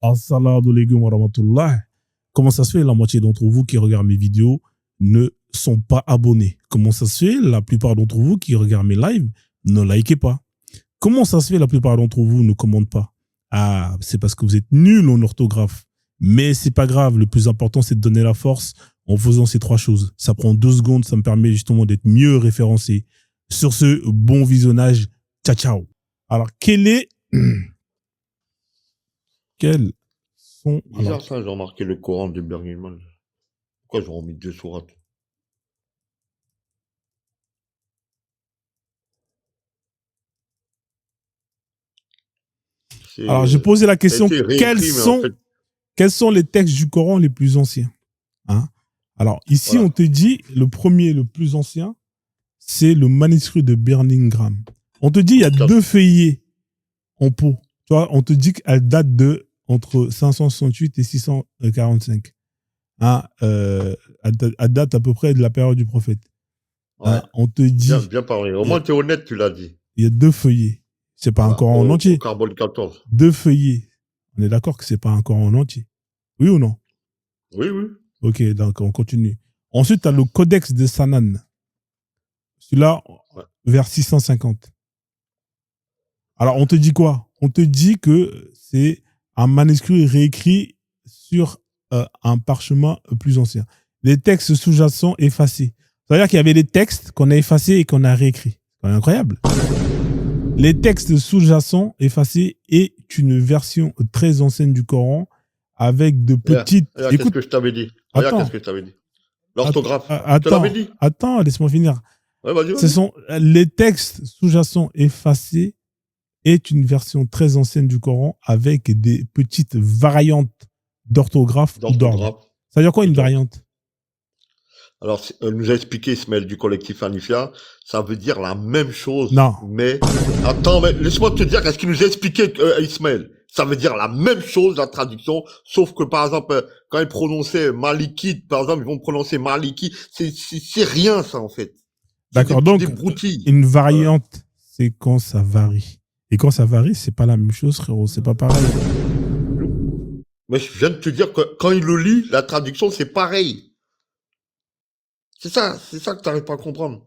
Assalamu alaikum wa rahmatullah. Comment ça se fait, la moitié d'entre vous qui regardent mes vidéos ne sont pas abonnés? Comment ça se fait, la plupart d'entre vous qui regardent mes lives ne likez pas? Comment ça se fait, la plupart d'entre vous ne commentent pas? Ah, c'est parce que vous êtes nuls en orthographe. Mais c'est pas grave, le plus important, c'est de donner la force en faisant ces trois choses. Ça prend 2 secondes, ça me permet justement d'être mieux référencé. Sur ce, bon visionnage. Ciao, ciao. Alors, quels sont... Bizarre ça, j'ai remarqué le Coran de Bergman. Pourquoi ils ont remis 2 sourates? Alors, j'ai posé la question, réécrit, quels sont les textes du Coran les plus anciens? Hein? Alors, ici, voilà. On te dit, le premier, le plus ancien, c'est le manuscrit de Birmingham. On te dit, il y a 2 feuillets en pot. Tu vois, on te dit qu'elle date de entre 568 et 645. Hein, elle date à peu près de la période du prophète. Ouais. Hein, on te dit... Bien parlé. Au moins, tu es honnête, tu l'as dit. Il y a 2 feuillets. C'est pas encore en entier. Carbone 14. 2 feuillets. On est d'accord que c'est pas encore en entier. Oui ou non? Oui, oui. Ok, donc on continue. Ensuite, tu as le Codex de Sanan. Celui-là, ouais. Vers 650. Alors, on te dit quoi? On te dit que c'est un manuscrit réécrit sur un parchemin plus ancien. Les textes sous-jacents effacés. Ça veut dire qu'il y avait des textes qu'on a effacés et qu'on a réécrits. C'est incroyable. Les textes sous-jacents effacés est une version très ancienne du Coran avec de petites... Regarde, qu'est-ce que je t'avais dit? Regarde, qu'est-ce que je t'avais dit? L'orthographe. Je te l'avais dit. Attends, laisse-moi finir. Ouais, vas-y. Ce sont les textes sous-jacents effacés est une version très ancienne du Coran avec des petites variantes d'orthographe ou d'ordre. Ça veut dire quoi une variante? Alors, nous a expliqué Ismaël du collectif Anifia, ça veut dire la même chose. Non. Mais, attends, mais laisse-moi te dire, qu'est-ce qu'il nous a expliqué, Ismaël? Ça veut dire la même chose, la traduction, sauf que, par exemple, quand ils prononçaient Malikite, par exemple, ils vont prononcer Maliki, c'est rien, ça, en fait. D'accord, donc, une variante, c'est quand ça varie. Et quand ça varie, c'est pas la même chose, frérot, c'est pas pareil. Mais je viens de te dire que quand il le lit, la traduction, c'est pareil. C'est ça que t'arrives pas à comprendre.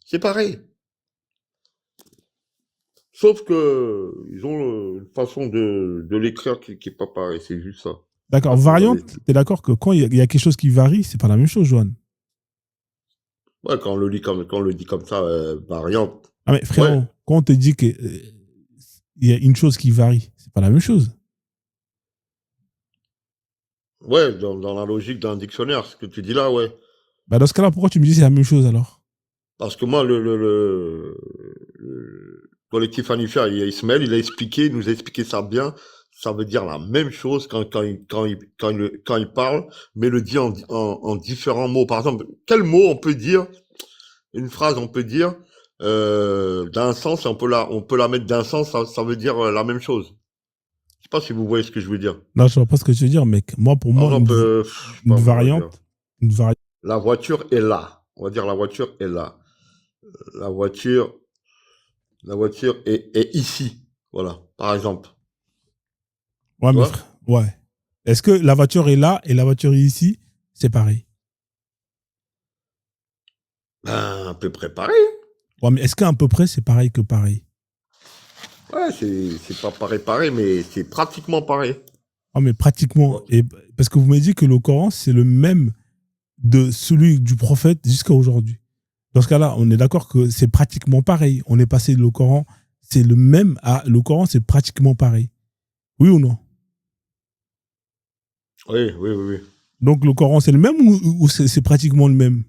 C'est pareil. Sauf que ils ont une façon de l'écrire qui est pas pareil, c'est juste ça. D'accord, variante, t'es d'accord que quand il y a quelque chose qui varie, c'est pas la même chose, Johan? Ouais, quand on le dit comme ça, variante. Ah mais frérot, ouais. Quand on te dit que il y a une chose qui varie, c'est pas la même chose. Ouais, dans la logique d'un dictionnaire, ce que tu dis là, ouais. Bah dans ce cas-là, pourquoi tu me dis c'est la même chose alors? Parce que moi, le collectif Anifia, Ismaël, il nous a expliqué ça bien. Ça veut dire la même chose quand il parle, mais le dit en différents mots. Par exemple, quel mot on peut dire, une phrase on peut dire d'un sens, on peut la mettre d'un sens, ça veut dire la même chose. Je sais pas si vous voyez ce que je veux dire. Non, je vois pas ce que tu veux dire, mec. Moi, pour moi, une variante. La voiture est là. On va dire la voiture est là. La voiture est ici. Voilà, par exemple. Ouais, mais frère, ouais. Est-ce que la voiture est là et la voiture est ici? C'est pareil. Ben, à peu près pareil. Ouais, mais est-ce qu'à peu près, c'est pareil que pareil? Ouais, c'est pas pareil, mais c'est pratiquement pareil. Ah, mais pratiquement. Et parce que vous m'avez dit que le Coran, c'est le même de celui du prophète jusqu'à aujourd'hui. Dans ce cas-là, on est d'accord que c'est pratiquement pareil. On est passé le Coran, c'est le même à le Coran, c'est pratiquement pareil. Oui ou non? Oui. Donc le Coran, c'est le même ou c'est pratiquement le même?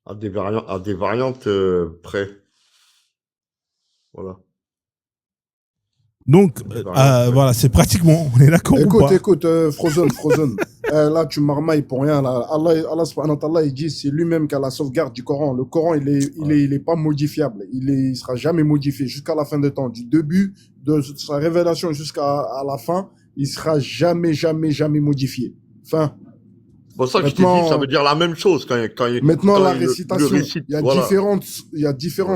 À des variantes près. Voilà. Donc, voilà, c'est pratiquement, on est d'accord ou pas? Écoute, Frozen. Là, tu marmailles pour rien. Là. Allah subhanahu wa ta'ala, il dit c'est lui-même qui a la sauvegarde du Coran. Le Coran, il est pas modifiable. Il sera jamais modifié jusqu'à la fin des temps. Du début de sa révélation jusqu'à la fin, il sera jamais modifié. Fin. Bon, ça que je t'ai dit, ça Maintenant, veut dire la même chose maintenant quand la il le récitation, récite. il y a Voilà. différentes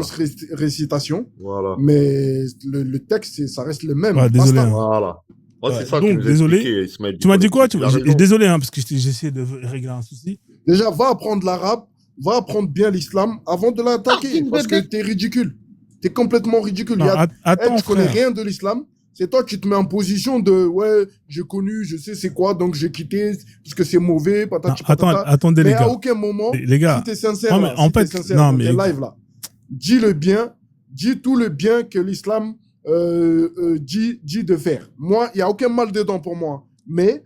Voilà. récitations, Voilà. mais le texte, ça reste le même. Ouais, désolé. Basta. Hein. Voilà. Ouais, Ouais, c'est ça que donc, nous désolé. expliquait Ismaël du Tu m'as dit quoi? collectif. Il a raison. Désolé, hein, parce que j'essaie de régler un souci. Déjà, va apprendre l'arabe, va apprendre bien l'islam avant de l'attaquer, Tartine parce que bébé. t'es ridicule. T'es complètement ridicule. Non, attends, tu connais frère. rien de l'islam. C'est toi qui te mets en position de ouais, j'ai connu, je sais c'est quoi, donc j'ai quitté parce que c'est mauvais, Non, patati patata. attendez, Mais les à gars. aucun moment, Les gars. si t'es sincère, Non, mais là, en si t'es fait, sincère non, dans mais tes lives là, dis le bien, dis tout le bien que l'islam dit de faire. Moi, il y a aucun mal dedans pour moi. Mais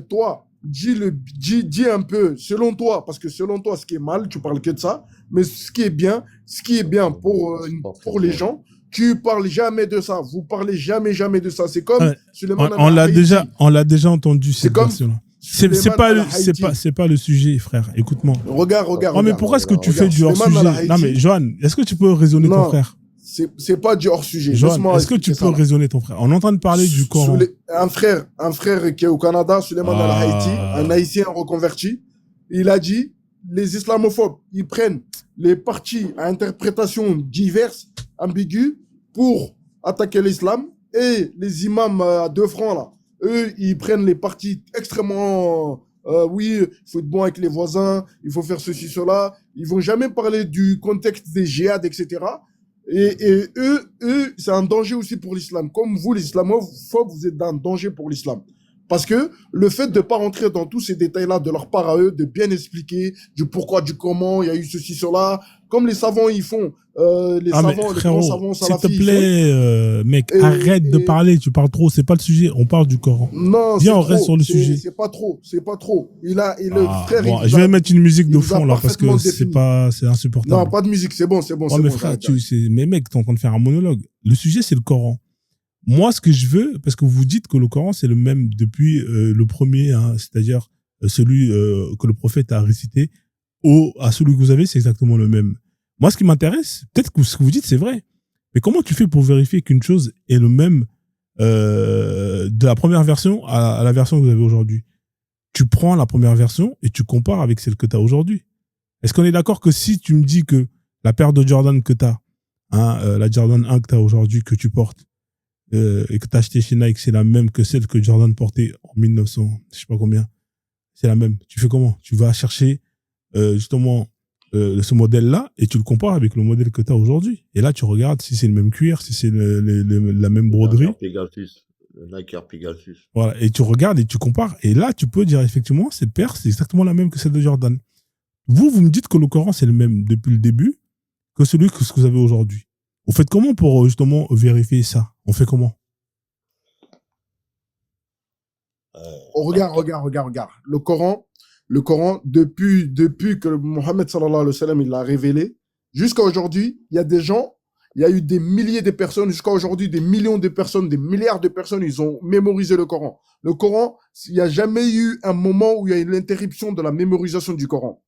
toi, dis un peu selon toi, parce que selon toi, ce qui est mal, tu parles que de ça. Mais ce qui est bien pour les gens. Tu parles jamais de ça. Vous parlez jamais de ça. C'est comme Ouais, Suleiman on l'a Al-Haïti. déjà entendu C'est cette comme version-là. Suleiman Al-Haïti. C'est pas le sujet, frère. Écoute-moi. Regarde. Oh, mais pourquoi est-ce que tu fais du Suleiman hors-sujet? Al-Haïti. Non, mais Johan, est-ce que tu peux raisonner ton Non, frère? c'est pas du hors-sujet. Johan, Laisse-moi est-ce que tu expliquer peux ça, là. raisonner ton frère? On est en train de parler du Coran. Un frère qui est au Canada, Suleiman Al-Haïti, un Haïtien reconverti, il a dit les islamophobes, ils prennent les parties à interprétation diverses, ambiguës, pour attaquer l'islam, et les imams à 2 francs, là, eux, ils prennent les parties extrêmement oui, il faut être bon avec les voisins, il faut faire ceci, cela. Ils vont jamais parler du contexte des djihad, etc. Et eux, c'est un danger aussi pour l'islam. Comme vous, les islamophobes, vous êtes un danger pour l'islam. Parce que le fait de ne pas rentrer dans tous ces détails-là de leur part à eux, de bien expliquer du pourquoi, du comment, il y a eu ceci, cela, comme les savants ils font, les grands savants s'il salafis te ils font. plaît, mec, arrête de parler, tu parles trop, c'est pas le sujet, on parle du Coran. Non, Viens, on reste sur le sujet. C'est pas trop. Le frère, bon, il je vais mettre une musique de il vous a fond là parce que parfaitement c'est insupportable. Non, pas de musique, c'est bon. Ouais, mais frère, mais mec, t'es en train de faire un monologue. Le sujet, c'est le Coran. Moi, ce que je veux, parce que vous dites que le Coran, c'est le même depuis le premier, hein, c'est-à-dire celui que le prophète a récité, à celui que vous avez, c'est exactement le même. Moi, ce qui m'intéresse, peut-être que ce que vous dites, c'est vrai. Mais comment tu fais pour vérifier qu'une chose est le même de la première version à la version que vous avez aujourd'hui? Tu prends la première version et tu compares avec celle que tu as aujourd'hui. Est-ce qu'on est d'accord que si tu me dis que la paire de Jordan que tu as, hein, la Jordan 1 que tu as aujourd'hui, que tu portes, et que tu as acheté chez Nike, c'est la même que celle que Jordan portait en 1900, je sais pas combien, c'est la même. Tu fais comment? Tu vas chercher justement ce modèle-là et tu le compares avec le modèle que tu as aujourd'hui. Et là, tu regardes si c'est le même cuir, si c'est la même broderie. Le Nike Air Pegasus. Voilà, et tu regardes et tu compares. Et là, tu peux dire effectivement, cette paire, c'est exactement la même que celle de Jordan. Vous me dites que le Coran, c'est le même depuis le début que ce que vous avez aujourd'hui. Vous faites comment pour justement vérifier ça? On fait comment? Regarde. Le Coran, depuis que Mohammed sallallahu alayhi wa sallam il l'a révélé, jusqu'à aujourd'hui, il y a des gens, il y a eu des milliers de personnes, jusqu'à aujourd'hui, des millions de personnes, des milliards de personnes, ils ont mémorisé le Coran. Le Coran, il n'y a jamais eu un moment où il y a eu l'interruption de la mémorisation du Coran.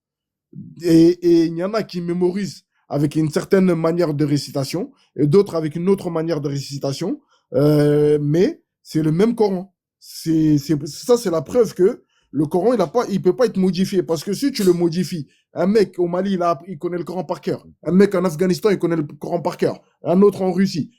Et il y en a qui mémorisent avec une certaine manière de récitation et d'autres avec une autre manière de récitation. Mais c'est le même Coran. Ça, c'est la preuve que le Coran, il peut pas être modifié. Parce que si tu le modifies, un mec au Mali, il connaît le Coran par cœur. Un mec en Afghanistan, il connaît le Coran par cœur. Un autre en Russie.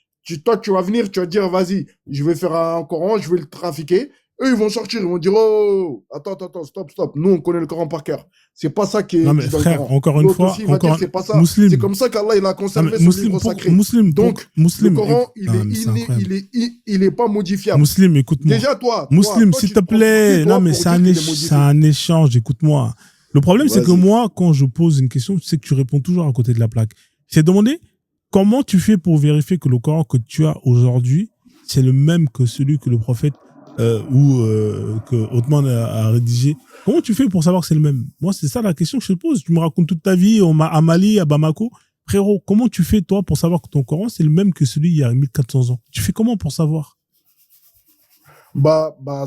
Toi, tu vas venir, tu vas dire, vas-y, je vais faire un Coran, je vais le trafiquer. Eux, ils vont sortir, ils vont dire, oh, attends, stop. Nous, on connaît le Coran par cœur. C'est pas ça qui est. Non, mais frère, encore une fois, c'est pas ça. Musulman. C'est comme ça qu'Allah, il a conservé son livre sacré. Donc, le Coran, il est pas modifiable. Musulman, écoute-moi. Déjà, toi, s'il te plaît. Non, mais c'est un échange, écoute-moi. Le problème, c'est que moi, quand je pose une question, tu sais que tu réponds toujours à côté de la plaque. C'est demander comment tu fais pour vérifier que le Coran que tu as aujourd'hui, c'est le même que celui que le prophète que Othman a rédigé. Comment tu fais pour savoir que c'est le même? Moi, c'est ça la question que je te pose. Tu me racontes toute ta vie à Mali, à Bamako. Frérot, comment tu fais, toi, pour savoir que ton Coran, c'est le même que celui il y a 1400 ans? Tu fais comment pour savoir?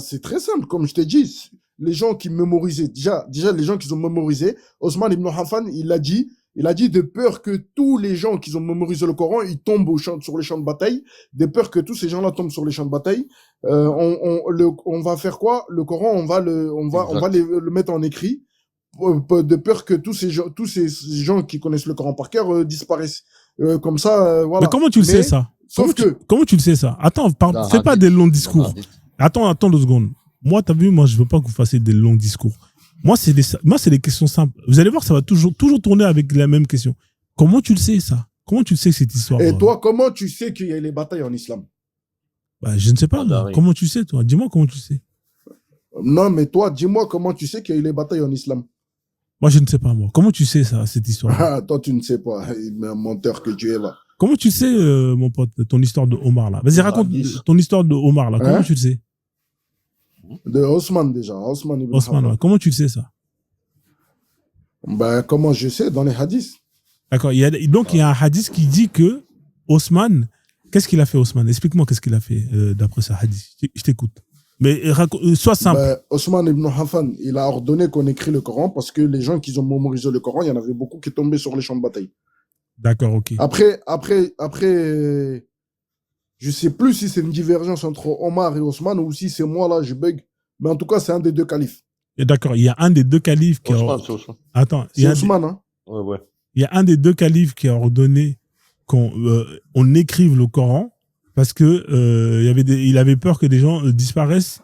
C'est très simple. Comme je t'ai dit, les gens qui mémorisaient, déjà, les gens qui ont mémorisé, Osman ibn Affan, il a dit, Il a dit de peur que tous les gens qui ont mémorisé le Coran, ils tombent sur les champs de bataille. De peur que tous ces gens-là tombent sur les champs de bataille. On va faire quoi? Le Coran, on va le mettre en écrit. De peur que tous ces gens qui connaissent le Coran par cœur disparaissent. Comme ça, voilà. Mais comment tu le sais, ça? Comment tu le sais, ça? Attends, fais pas des longs discours. Attends 2 secondes. Moi, t'as vu, je veux pas que vous fassiez des longs discours. Moi, c'est des questions simples. Vous allez voir, ça va toujours tourner avec la même question. Comment tu le sais, ça? Comment tu le sais, cette histoire? Et toi, comment tu sais qu'il y a les batailles en islam? Bah, je ne sais pas. Comment tu sais, toi? Dis-moi comment tu sais. Non, mais toi, dis-moi comment tu sais qu'il y a eu les batailles en islam. Moi, je ne sais pas, moi. Comment tu sais ça, cette histoire? Ah, toi, tu ne sais pas. Un menteur que tu es là. Comment tu sais, mon pote, ton histoire de Omar, là? Vas-y, raconte ton histoire de Omar, là. Comment tu le sais? De Osman, déjà. Osman ibn Affan. Ouais. Comment tu le sais, ça? Ben, comment je sais? Dans les hadiths. D'accord. Donc, il y a un hadith qui dit que Osman, qu'est-ce qu'il a fait, Osman? Explique-moi qu'est-ce qu'il a fait d'après ce hadith. Je t'écoute. Mais sois simple. Ben, Osman ibn Affan, il a ordonné qu'on écrit le Coran parce que les gens qui ont mémorisé le Coran, il y en avait beaucoup qui tombaient sur les champs de bataille. D'accord, ok. Après, je sais plus si c'est une divergence entre Omar et Osman ou si c'est moi là, je bug. Mais en tout cas, c'est un des 2 califes. Et d'accord, il y a un des 2 califes qui Osman, c'est Osman. Attends, c'est Osman, hein? Ouais. Il y a un des 2 califes qui a ordonné qu'on écrive le Coran parce que il avait peur que des gens disparaissent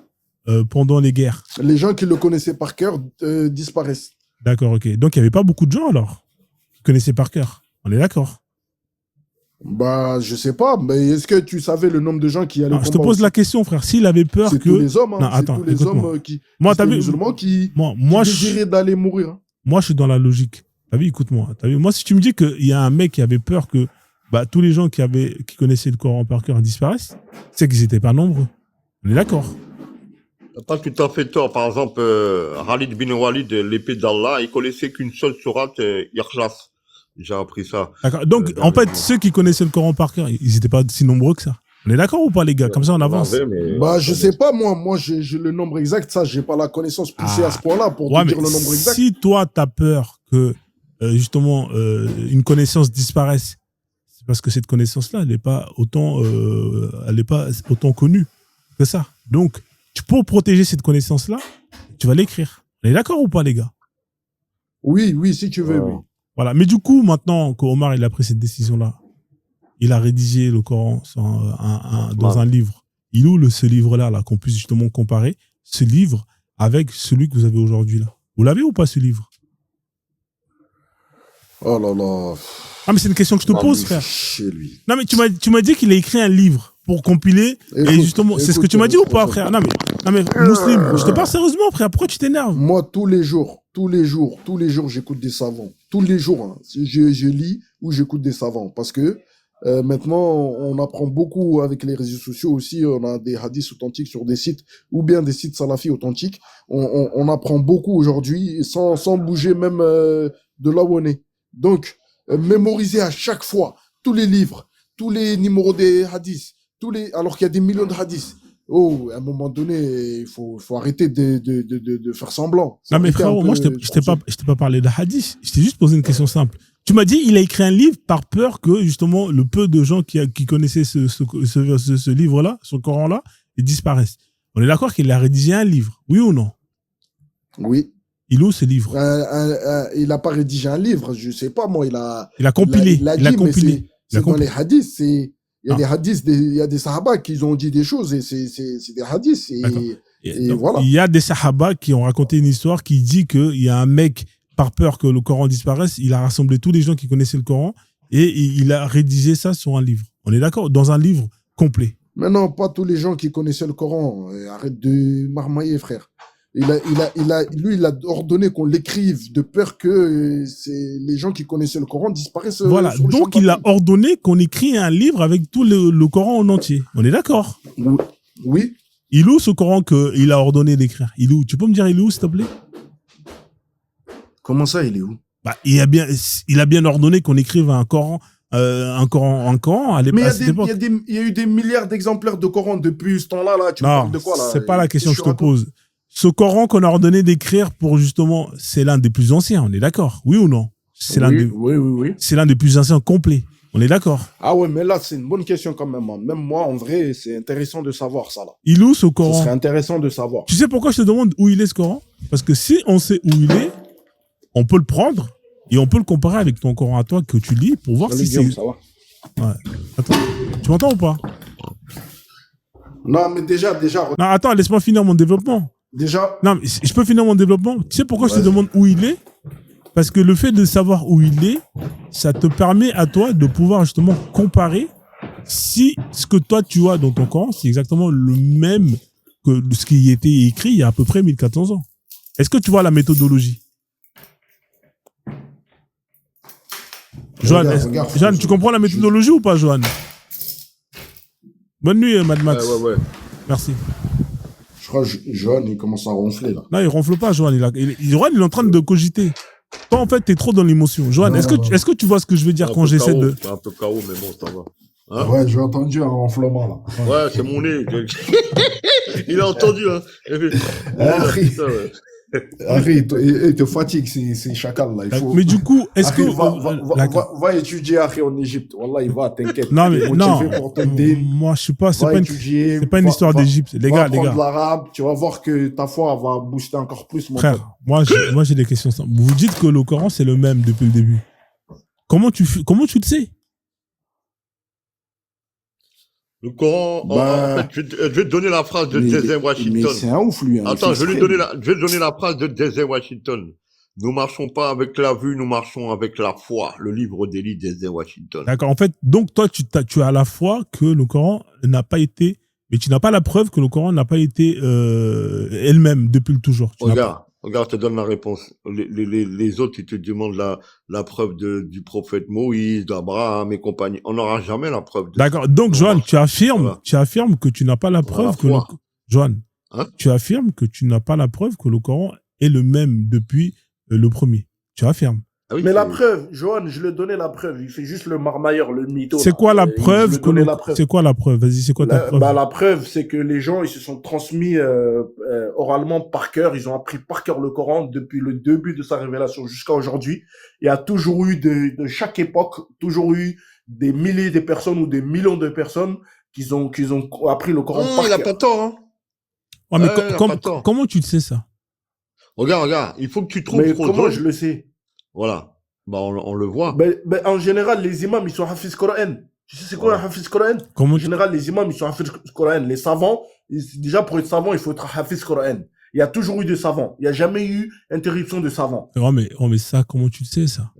pendant les guerres. Les gens qui le connaissaient par cœur disparaissent. D'accord, ok. Donc il n'y avait pas beaucoup de gens alors qui connaissaient par cœur. On est d'accord. Bah, je sais pas, mais est-ce que tu savais le nombre de gens qui allaient Je te pose la question, frère. S'il avait peur c'est que... tous les hommes, hein. Non, C'est attends, tous les hommes qui musulmans qui désiraient d'aller mourir. Hein. Moi, je suis dans la logique. T'as vu, écoute-moi. T'as vu, moi, si tu me dis qu'il y a un mec qui avait peur que tous les gens qui connaissaient le Coran par cœur disparaissent, c'est qu'ils n'étaient pas nombreux. On est d'accord. T'as pas tout à fait tort. Par exemple, Khalid bin Walid, l'épée d'Allah, il connaissait qu'une seule sourate, Yakhlas. J'ai appris ça. D'accord. Donc, en fait, ceux qui connaissaient le Coran par cœur, ils n'étaient pas si nombreux que ça. On est d'accord ou pas, les gars? Comme ça, on avance. Bah, je sais pas, moi, j'ai le nombre exact, ça, j'ai pas la connaissance poussée à ce point-là pour te dire le nombre exact. Si toi, t'as peur que, justement, une connaissance disparaisse, c'est parce que cette connaissance-là, elle n'est pas autant connue que ça. Donc, pour protéger cette connaissance-là, tu vas l'écrire. On est d'accord ou pas, les gars? Oui, si tu veux, oui. Voilà. Mais du coup, maintenant qu'Omar il a pris cette décision-là, il a rédigé le Coran dans un livre. Il est où ce livre-là, là, qu'on puisse justement comparer ce livre avec celui que vous avez aujourd'hui, là? Vous l'avez ou pas, ce livre? Oh là là. Ah, mais c'est une question que je te pose, frère. Chez lui. Non, mais tu m'as dit qu'il a écrit un livre pour compiler. Et justement, c'est ce que tu m'as dit ou pas, frère? Non, mais Muslim, je te parle sérieusement, frère. Pourquoi tu t'énerves? Moi, tous les jours, j'écoute des savants. Tous les jours, hein. Je lis ou j'écoute des savants. Parce que maintenant, on apprend beaucoup avec les réseaux sociaux aussi. On a des hadiths authentiques sur des sites ou bien des sites salafis authentiques. On apprend beaucoup aujourd'hui sans bouger même de là où on est. Donc, mémoriser à chaque fois tous les livres, tous les numéros des hadiths, alors qu'il y a des millions de hadiths. Oh, à un moment donné, il faut arrêter de faire semblant. Non, mais frérot, moi, je t'ai pas parlé de hadith. Je t'ai juste posé une question simple. Tu m'as dit, il a écrit un livre par peur que, justement, le peu de gens qui connaissaient ce livre-là, ce Coran-là, ils disparaissent. On est d'accord qu'il a rédigé un livre, oui ou non? Oui. Il est où ce livre? Il n'a pas rédigé un livre, je sais pas, moi, il a compilé. Il a compilé. C'est dans les hadiths, il y a des hadiths, il y a des sahabas qui ont dit des choses et c'est des hadiths. Et voilà. Il y a des sahabas qui ont raconté une histoire qui dit qu'il y a un mec, par peur que le Coran disparaisse, il a rassemblé tous les gens qui connaissaient le Coran et il a rédigé ça sur un livre. On est d'accord? Dans un livre complet. Mais non, pas tous les gens qui connaissaient le Coran. Arrête de marmailler, frère. Lui, il a ordonné qu'on l'écrive de peur que les gens qui connaissaient le Coran disparaissent. Voilà, donc il a ordonné qu'on écrit un livre avec tout le Coran en entier. On est d'accord? Oui. Il est où ce Coran qu'il a ordonné d'écrire? Il est où? Tu peux me dire il est où, s'il te plaît? Comment ça, il est où? Il a bien ordonné qu'on écrive un Coran. Mais il y a eu des milliards d'exemplaires de Coran depuis ce temps-là. Tu parles de quoi là? C'est pas la question que je te pose. Ce Coran qu'on a ordonné d'écrire pour justement, c'est l'un des plus anciens, on est d'accord? Oui ou non? C'est l'un Oui. c'est l'un des plus anciens complets. On est d'accord. Ah ouais, mais là, c'est une bonne question quand même, hein. Même moi, en vrai, c'est intéressant de savoir ça, là. Il est où ce Ce Coran? serait intéressant de savoir. Tu sais pourquoi je te demande où il est ce Coran? Parce que si on sait où il est, on peut le prendre et on peut le comparer avec ton Coran à toi que tu lis pour voir Salut, si Guillaume, c'est. ça va? Ouais. Attends, tu m'entends ou pas? Non, mais déjà, Non, attends, laisse-moi finir mon développement. Non, mais je peux finir mon développement. Tu sais pourquoi je te Vas-y. demande où il est? Parce que le fait de savoir où il est, ça te permet à toi de pouvoir justement comparer si ce que toi tu as dans ton Coran, c'est exactement le même que ce qui était écrit il y a à peu près 1400 ans. Est-ce que tu vois la méthodologie? Johan, Johan, tu comprends la méthodologie ou pas, Johan? Bonne nuit, Mad Max. Ouais. Merci. Je crois que Johan, il commence à ronfler, là. Non, il ronfle pas, Johan. Johan, il est en train de cogiter. Toi, en fait, t'es trop dans l'émotion. Johan, est-ce que tu vois ce que je veux dire quand j'essaie de... C'est un peu KO, mais bon, ça va. Hein? Ouais, j'ai entendu un ronflement, là. Ouais, c'est mon nez. Il a entendu, hein. Harry, il te fatigue, ces chacals, là. Mais du coup, est-ce Harry, que... va étudier Harry en Égypte. Wallah, il va, t'inquiète. Non, mais non. Pour te dire. Moi, je suis pas... C'est Va pas une histoire d'Égypte. Les gars. l'arabe, tu vas voir que ta foi va booster encore plus, mon pote. Frère, moi, j'ai des questions simples. Vous dites que le Coran, c'est le même depuis le début. Comment tu le sais? Le Coran, en fait, je vais te donner la phrase de Denzel Washington. Mais c'est un ouf, lui. Hein, attends, je vais te donner la phrase de Denzel Washington. Nous marchons pas avec la vue, nous marchons avec la foi. Le livre des livres de Denzel Washington. D'accord. En fait, donc toi, tu as la foi que le Coran n'a pas été, mais tu n'as pas la preuve que le Coran n'a pas été elle-même depuis le toujours. Regarde, je te donne la réponse. Les autres, ils te demandent la preuve du prophète Moïse, d'Abraham et compagnie. On n'aura jamais la preuve. D'accord. Donc, Johan, tu affirmes que tu n'as pas la preuve que Johan, tu affirmes que tu n'as pas la preuve que le Coran est le même depuis le premier. Tu affirmes. Ah oui, mais la preuve, Johan, je lui ai donné la preuve. Il fait juste le marmailleur, le mytho. C'est quoi la preuve C'est quoi la preuve? Vas-y, c'est quoi ta preuve? La preuve, c'est que les gens, ils se sont transmis oralement par cœur. Ils ont appris par cœur le Coran depuis le début de sa révélation jusqu'à aujourd'hui. Il y a toujours eu de chaque époque, toujours eu des milliers de personnes ou des millions de personnes qui ont appris le Coran par cœur. Il a pas tort, hein. Ouais, mais comment tu le sais ça? Regarde, il faut que tu trouves. Mais comment je le sais? Voilà. Bah, on le voit. En général, les imams, ils sont hafiz Coran. Tu sais, c'est quoi un hafiz Coran? En général, les imams, ils sont hafiz Coran. Les savants, déjà, pour être savant, il faut être hafiz Coran. Il y a toujours eu des savants. Il n'y a jamais eu interruption de savants. Mais ça, comment tu le sais, ça?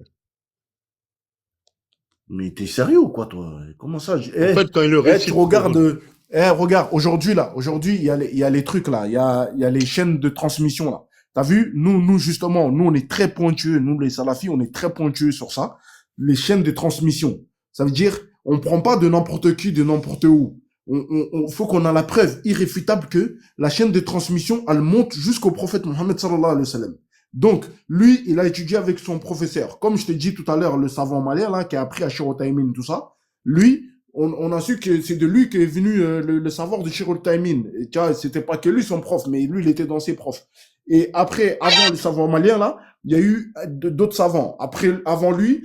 Mais t'es sérieux ou quoi, toi? Comment ça? En fait, quand il le récite. Tu regardes, regarde, aujourd'hui, il y a les trucs, là. Il y a les chaînes de transmission, là. T'as vu, nous, justement, on est très pointueux. Nous, les salafis, on est très pointueux sur ça. Les chaînes de transmission. Ça veut dire, on prend pas de n'importe qui, de n'importe où. Faut qu'on a la preuve irréfutable que la chaîne de transmission, elle monte jusqu'au prophète Mohammed sallallahu alayhi wa sallam. Donc, lui, il a étudié avec son professeur. Comme je t'ai dit tout à l'heure, le savant malien, là, qui a appris à Shir al-Taymin, tout ça. Lui, on a su que c'est de lui qu'est venu le savoir de Shir al-Taymin. Et tu vois, c'était pas que lui son prof, mais lui, il était dans ses profs. Et après, avant le savant malien, là, il y a eu d'autres savants. Avant lui,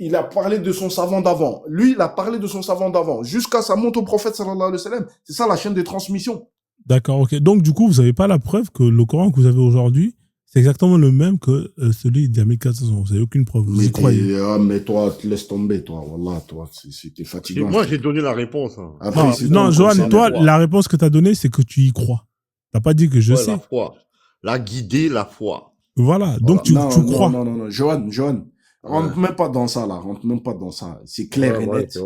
il a parlé de son savant d'avant. Lui, il a parlé de son savant d'avant. Jusqu'à sa monte au prophète, sallallahu alayhi wa sallam. C'est ça, la chaîne de transmission. D'accord, ok. Donc, du coup, vous n'avez pas la preuve que le Coran que vous avez aujourd'hui, c'est exactement le même que celui d'il y a 1400 ans. Vous n'avez aucune preuve. Vous y croyez. Mais toi, laisse tomber, toi. Wallah, toi, c'était fatigant. Moi, j'ai donné la réponse. Hein. Après, non, Johan, toi, la réponse que tu as donnée, c'est que tu y crois. Tu n'as pas dit que je sais. La foi. La guider, la foi. Voilà, donc tu crois. Non, Johan, rentre même pas dans ça, là. Rentre même pas dans ça. C'est clair et net.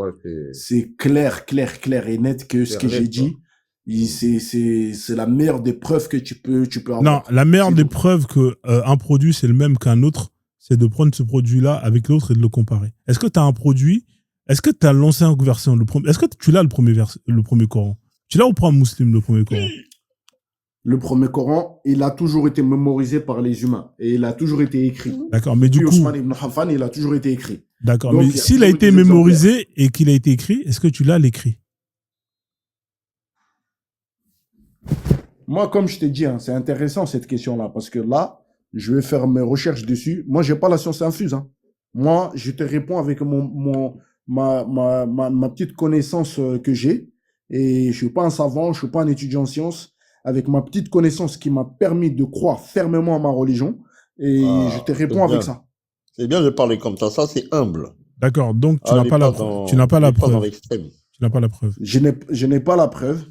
C'est clair et net que ce que j'ai dit, c'est la meilleure des preuves que tu peux avoir. Non, la meilleure des preuves que un produit, c'est le même qu'un autre, c'est de prendre ce produit-là avec l'autre et de le comparer. Est-ce que tu as un produit, est-ce que tu as l'ancien version, est-ce que tu l'as le premier Coran? Tu l'as ou pas un musulman, le premier Coran? Le premier Coran, il a toujours été mémorisé par les humains et il a toujours été écrit. D'accord, mais du coup, Ousmane ibn Affan, il a toujours été écrit. D'accord, mais s'il a été mémorisé et qu'il a été écrit, est-ce que tu l'as l'écrit? Moi, comme je t'ai dit, hein, c'est intéressant cette question-là parce que là, je vais faire mes recherches dessus. Moi, j'ai pas la science infuse. Hein. Moi, je te réponds avec ma petite connaissance que j'ai. Et je ne suis pas un savant, je ne suis pas un étudiant en sciences. Avec ma petite connaissance qui m'a permis de croire fermement à ma religion. Et je te C'est réponds avec bien. ça. C'est bien de parler comme ça, c'est humble. D'accord, donc tu Ah, n'as il est pas la pas preuve. dans, Tu n'as pas il la est pas dans preuve. l'extrême. Tu n'as pas la preuve. Je n'ai pas la preuve.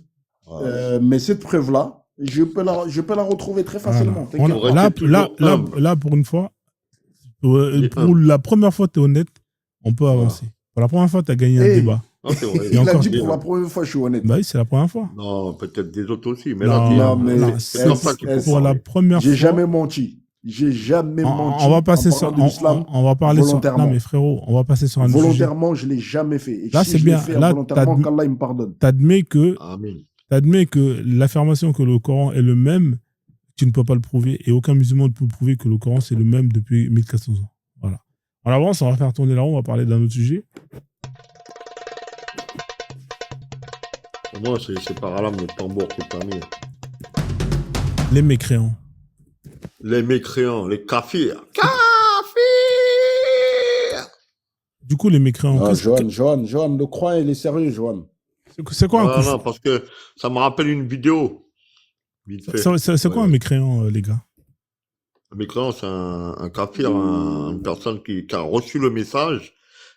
Voilà. Mais cette preuve-là, je peux la retrouver très facilement. Voilà. T'inquiète Faudrait pas. être toujours humble. Là, pour une fois, Il est pour humble. la première fois, tu es honnête, on peut Voilà. avancer. Pour la première fois, tu as gagné un Hey, débat. Non, c'est vrai. Et il a encore, dit Il est pour la humble. première fois, je suis honnête. bah oui, c'est la première fois. Non, peut-être des autres aussi. Mais là, Non, t'es Non, humble. mais non, C'est comme ça qu'il faut pour la parler. première j'ai fois. jamais menti. J'ai jamais menti On va en passer sur, parlant de l'islam on va parler sur, non volontairement. mais frérot, on va passer sur un autre sujet. Volontairement, je ne l'ai jamais fait. Et Là, si c'est je l'ai bien. fait Là, involontairement, qu'Allah il me pardonne. t'admets que Amen. l'affirmation que le Coran est le même, tu ne peux pas le prouver et aucun musulman ne peut prouver que le Coran c'est le même depuis 1400 ans. Voilà. En avance, on va faire tourner la roue, on va parler d'un autre sujet. Pour moi, c'est par alarme le tambour qui est permis. Les mécréants. Les mécréants, les kafirs. Kafirs. Du coup, les mécréants. Ah, Johan, le croyant, il est sérieux, Johan. C'est quoi un Non, kufr? non, parce que ça me rappelle une vidéo. Vite fait. C'est quoi un Ouais. mécréant, les gars? Un mécréant, c'est un kafir, une personne qui a reçu le message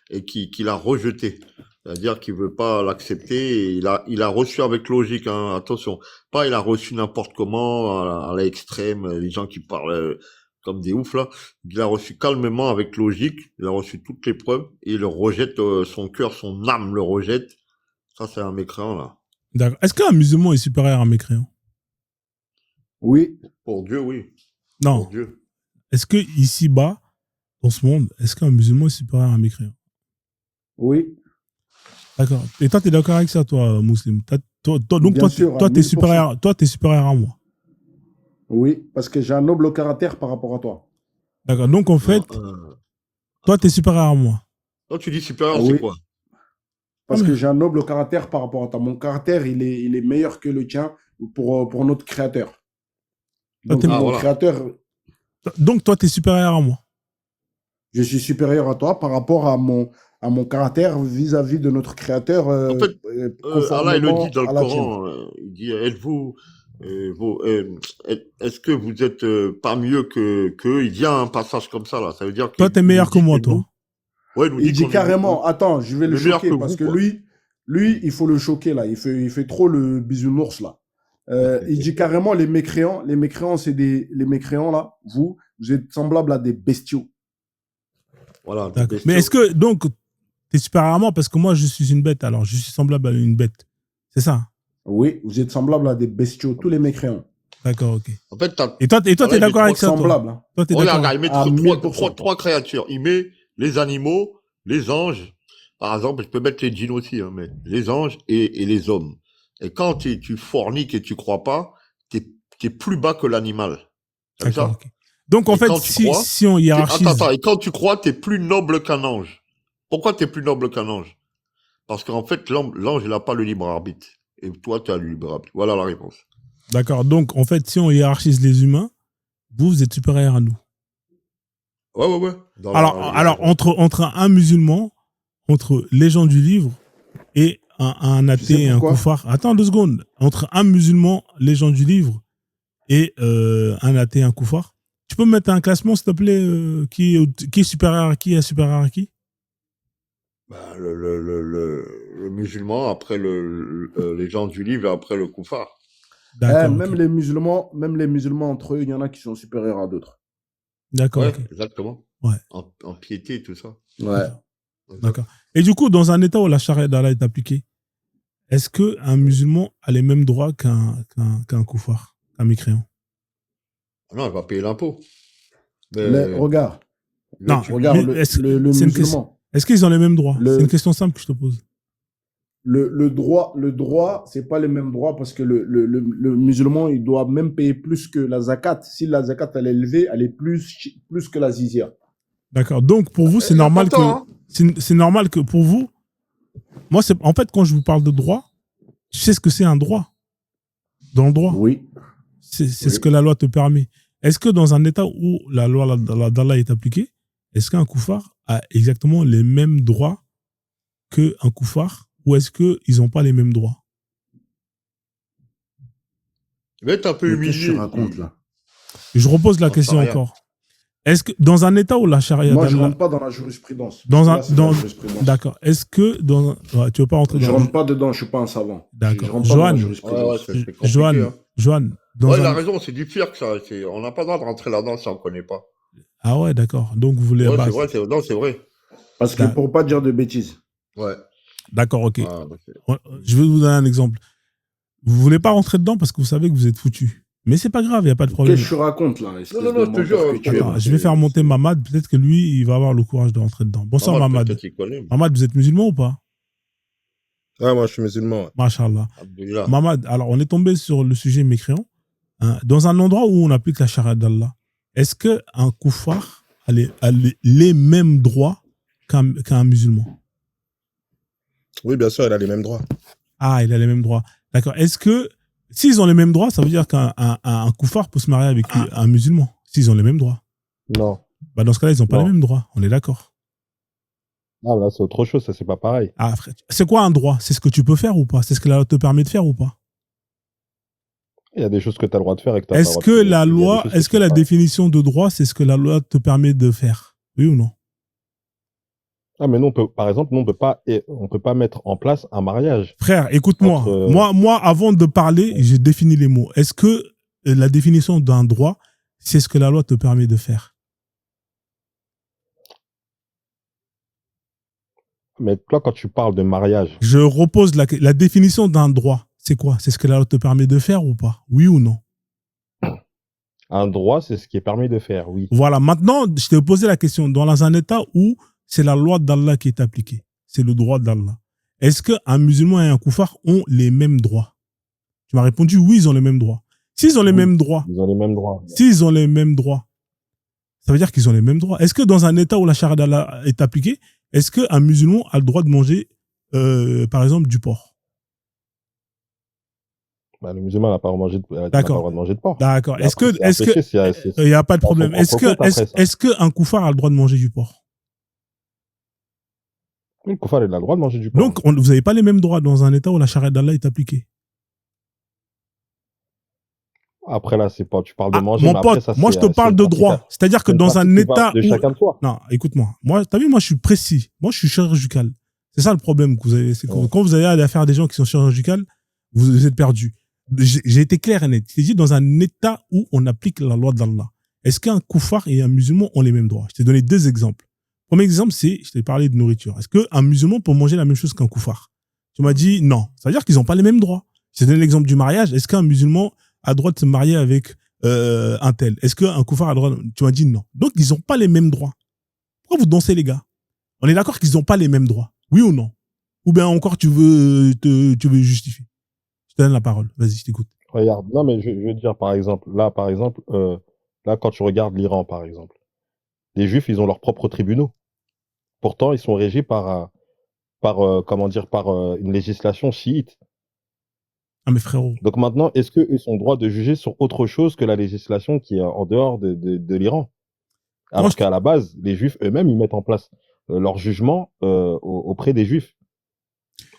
et qui l'a rejeté. C'est-à-dire qu'il veut pas l'accepter. Et il a reçu avec logique, hein, attention. Pas il a reçu n'importe comment, à l'extrême, les gens qui parlent comme des oufs là. Il a reçu calmement avec logique. Il a reçu toutes les preuves et il le rejette, son cœur, son âme le rejette. Ça, c'est un mécréant là. D'accord. Est-ce qu'un musulman est supérieur à un mécréant? Oui. Pour Dieu, oui. Non. Pour Dieu. Est-ce que ici-bas, dans ce monde, est-ce qu'un musulman est supérieur à un mécréant? Oui. D'accord. Et toi, tu es d'accord avec ça, toi, Mouslim? Donc, Bien sûr, toi, à tu es 1000%. supérieur à moi. Oui, parce que j'ai un noble caractère par rapport à toi. D'accord. Donc, en fait, toi, tu es supérieur à moi. Quand tu dis supérieur, Ah c'est oui. quoi? Parce que j'ai un noble caractère par rapport à toi. Mon caractère, il est meilleur que le tien pour notre créateur. Donc, mon voilà. créateur, Donc, toi, tu es supérieur à moi. je suis supérieur à toi par rapport à mon caractère vis-à-vis de notre créateur. En fait, Allah, il le dit dans le à la tienne. Coran, il dit, êtes-vous, est-ce que vous êtes pas mieux qu'eux? Il dit un passage comme ça, là. Ça veut dire que. Toi, tu es meilleur que moi, toi. Ouais, Il dit carrément, attends, je vais le meilleur choquer que parce vous, que quoi. lui, il faut le choquer là. Il fait trop le bisounours là. Il dit carrément les mécréants, c'est les mécréants là. Vous êtes semblables à des bestiaux. Voilà. des D'accord. bestiaux. Mais est-ce que, donc, tu es supérieur à moi parce que moi, je suis une bête, alors je suis semblable à une bête. C'est ça? Oui, vous êtes semblables à des bestiaux, tous les mécréants. D'accord, ok. En fait, Et toi, tu es d'accord avec ça, toi? Semblables. Hein. Toi, t'es Regarde, d'accord? il met À 1000%. trois créatures. Il met les animaux, les anges. Par exemple, je peux mettre les djinns aussi, hein, mais les anges et les hommes. Et quand tu forniques et tu crois pas, t'es plus bas que l'animal. T'as vu ça? D'accord, ok. Donc, en Et fait, quand tu crois, si on hiérarchise... Attends, et quand tu crois, t'es plus noble qu'un ange. Pourquoi t'es plus noble qu'un ange? Parce qu'en fait, l'ange, il a pas le libre arbitre. Et toi, tu as le libre arbitre. Voilà la réponse. D'accord. Donc, en fait, si on hiérarchise les humains, vous êtes supérieur à nous. Ouais. Alors, entre un musulman, entre les gens du livre et un athée et un koufar. Attends 2 secondes. Entre un musulman, les gens du livre et un athée et un koufar. Tu peux me mettre un classement, s'il te plaît, qui est supérieur à qui et supérieur à qui? Bah, le musulman, après les gens du livre, et après le koufar. Même les musulmans entre eux, il y en a qui sont supérieurs à d'autres. D'accord. Ouais, Okay. exactement. Ouais. En piété, tout ça. Ouais. D'accord. Et du coup, dans un état où la charia d'Allah est appliquée, est-ce qu'un musulman a les mêmes droits qu'un koufar, qu'un mécréant? Non, il va payer l'impôt. Mais regarde. Non, regarde le musulman. Est-ce qu'ils ont les mêmes droits? C'est une question simple que je te pose. Le droit, c'est pas les mêmes droits parce que le musulman, il doit même payer plus que la zakat. Si la zakat, elle est élevée, elle est plus que la zizia. D'accord. Donc, pour vous, c'est normal c'est normal que pour vous, moi, en fait, quand je vous parle de droit, tu sais ce que c'est un droit. Dans le droit. Oui. C'est ce que la loi te permet. Est-ce que dans un état où la loi d'Allah est appliquée, est-ce qu'un koufar a exactement les mêmes droits qu'un koufar ou est-ce qu'ils n'ont pas les mêmes droits? Il va être un peu Mais qu'est-ce que tu humilié. racontes là? Je repose la J'en sais question rien. encore. Est-ce que dans un État où la charia Moi, je d'Allah... rentre pas dans la jurisprudence. Dans un- Là, c'est dans- la jurisprudence. D'accord. Est-ce que dans... Ouais, tu veux pas rentrer Je dans... rentre pas dedans, je suis pas un savant. D'accord. Je rentre pas dans la Johan, jurisprudence. Ouais, c'est compliqué. Johan, dans Ouais, il a un... raison, c'est du FIRC, ça. On n'a pas le droit de rentrer là-dedans si on ne connaît pas. Ah ouais, d'accord. Donc vous voulez... Ouais, bah, c'est vrai, non, c'est vrai. Parce que pour pas dire de bêtises. Ouais. D'accord, ok. Ah, bah, c'est- Ouais, je vais vous donner un exemple. Vous voulez pas rentrer dedans parce que vous savez que vous êtes foutu. Mais c'est pas grave, il n'y a pas de problème. Qu'est-ce que tu racontes là? Non, je te jure, Attends, je vais faire monter Mamad. Peut-être que lui, il va avoir le courage de rentrer dedans. Bonsoir Mamad. peut-être qu'il connaît. Mamad, vous êtes musulman ou pas? Ouais, moi, je suis musulman. Ouais. Machallah. Alhamdoulilah. Mamad, alors on est tombé sur le sujet mécréant. Hein, dans un endroit où on applique la charia d'Allah, est-ce qu'un koufar a les mêmes droits qu'un musulman? Oui, bien sûr, elle a les mêmes droits. Ah, il a les mêmes droits. D'accord. Est-ce que s'ils ont les mêmes droits, ça veut dire qu'un koufar peut se marier avec un musulman? S'ils ont les mêmes droits. Non. Bah dans ce cas-là, ils n'ont pas Non. les mêmes droits. On est d'accord. Ah, là, c'est autre chose, ça, c'est pas pareil. Ah, frère, c'est quoi un droit? C'est ce que tu peux faire ou pas? C'est ce que la loi te permet de faire ou pas? Il y a des choses que tu as le droit de faire et que tu as pas le Est-ce droit que de faire. la Il y a des loi, choses est-ce que tu la peux pas. définition de droit, c'est ce que la loi te permet de faire? Oui ou non? Ah, mais nous, par exemple, nous, on peut pas mettre en place un mariage. Frère, écoute-moi. Entre- Moi, avant de parler, j'ai défini les mots. Est-ce que la définition d'un droit, c'est ce que la loi te permet de faire? Mais toi, quand tu parles de mariage, Je repose la définition d'un droit. C'est quoi? C'est ce que la loi te permet de faire ou pas? Oui ou non? un droit, c'est ce qui est permis de faire, oui. Voilà. Maintenant, je t'ai posé la question. Dans un État où c'est la loi d'Allah qui est appliquée, c'est le droit d'Allah, est-ce qu'un musulman et un koufar ont les mêmes droits? Tu m'as répondu oui, ils ont les mêmes droits. S'ils ont les Oui. mêmes droits, Ils ont les mêmes droits. s'ils ont les mêmes droits, ça veut dire qu'ils ont les mêmes droits. Est-ce que dans un État où la charia d'Allah est appliquée, est-ce qu'un musulman a le droit de manger, par exemple, du porc? Bah, le musulman n'a pas, n'a pas le D'accord. droit de manger de porc. D'accord. Et Est-ce après, que, c'est un péché, c'est- il n'y a pas de dans son problème. propre compte après, ça. Est-ce qu'un koufar a le droit de manger du porc? Oui, le koufar, il a le droit de manger du porc. Donc, vous n'avez pas les mêmes droits dans un État où la charia d'Allah est appliquée. Après, là, c'est pas, tu parles de Ah, manger, mon mais après, pote, ça, moi je te parle de droit. C'est-à-dire que dans un État de où... chacun de soi. Non, écoute-moi. Moi, t'as vu, moi je suis précis. Moi je suis chirurgical. C'est ça le problème que vous avez. C'est que Ouais. quand vous avez affaire à des gens qui sont chirurgicales, vous êtes perdus. J'ai été clair et net. J'ai dit dans un État où on applique la loi d'Allah. Est-ce qu'un koufar et un musulman ont les mêmes droits? Je t'ai donné deux exemples. Premier exemple, c'est, je t'ai parlé de nourriture. Est-ce qu'un musulman peut manger la même chose qu'un koufar? Tu m'as dit non. Ça veut dire qu'ils n'ont pas les mêmes droits. Je t'ai donné l'exemple du mariage. Est-ce qu'un musulman a le droit de se marier avec un tel? Est-ce qu'un koufar a le droit? Tu m'as dit non. Donc, ils n'ont pas les mêmes droits. Pourquoi vous dansez, les gars? On est d'accord qu'ils n'ont pas les mêmes droits. Oui ou non? Ou bien encore, tu veux justifier? Je te donne la parole. Vas-y, je t'écoute. Regarde, non, mais je veux dire, par exemple, là, quand tu regardes l'Iran, par exemple, les Juifs, ils ont leurs propres tribunaux. Pourtant, ils sont régis par une législation chiite. Ah, mais frérot. Donc maintenant, est-ce qu'ils ont le droit de juger sur autre chose que la législation qui est en dehors de l'Iran? Alors qu'à la base, les Juifs eux-mêmes, ils mettent en place leur jugement auprès des Juifs,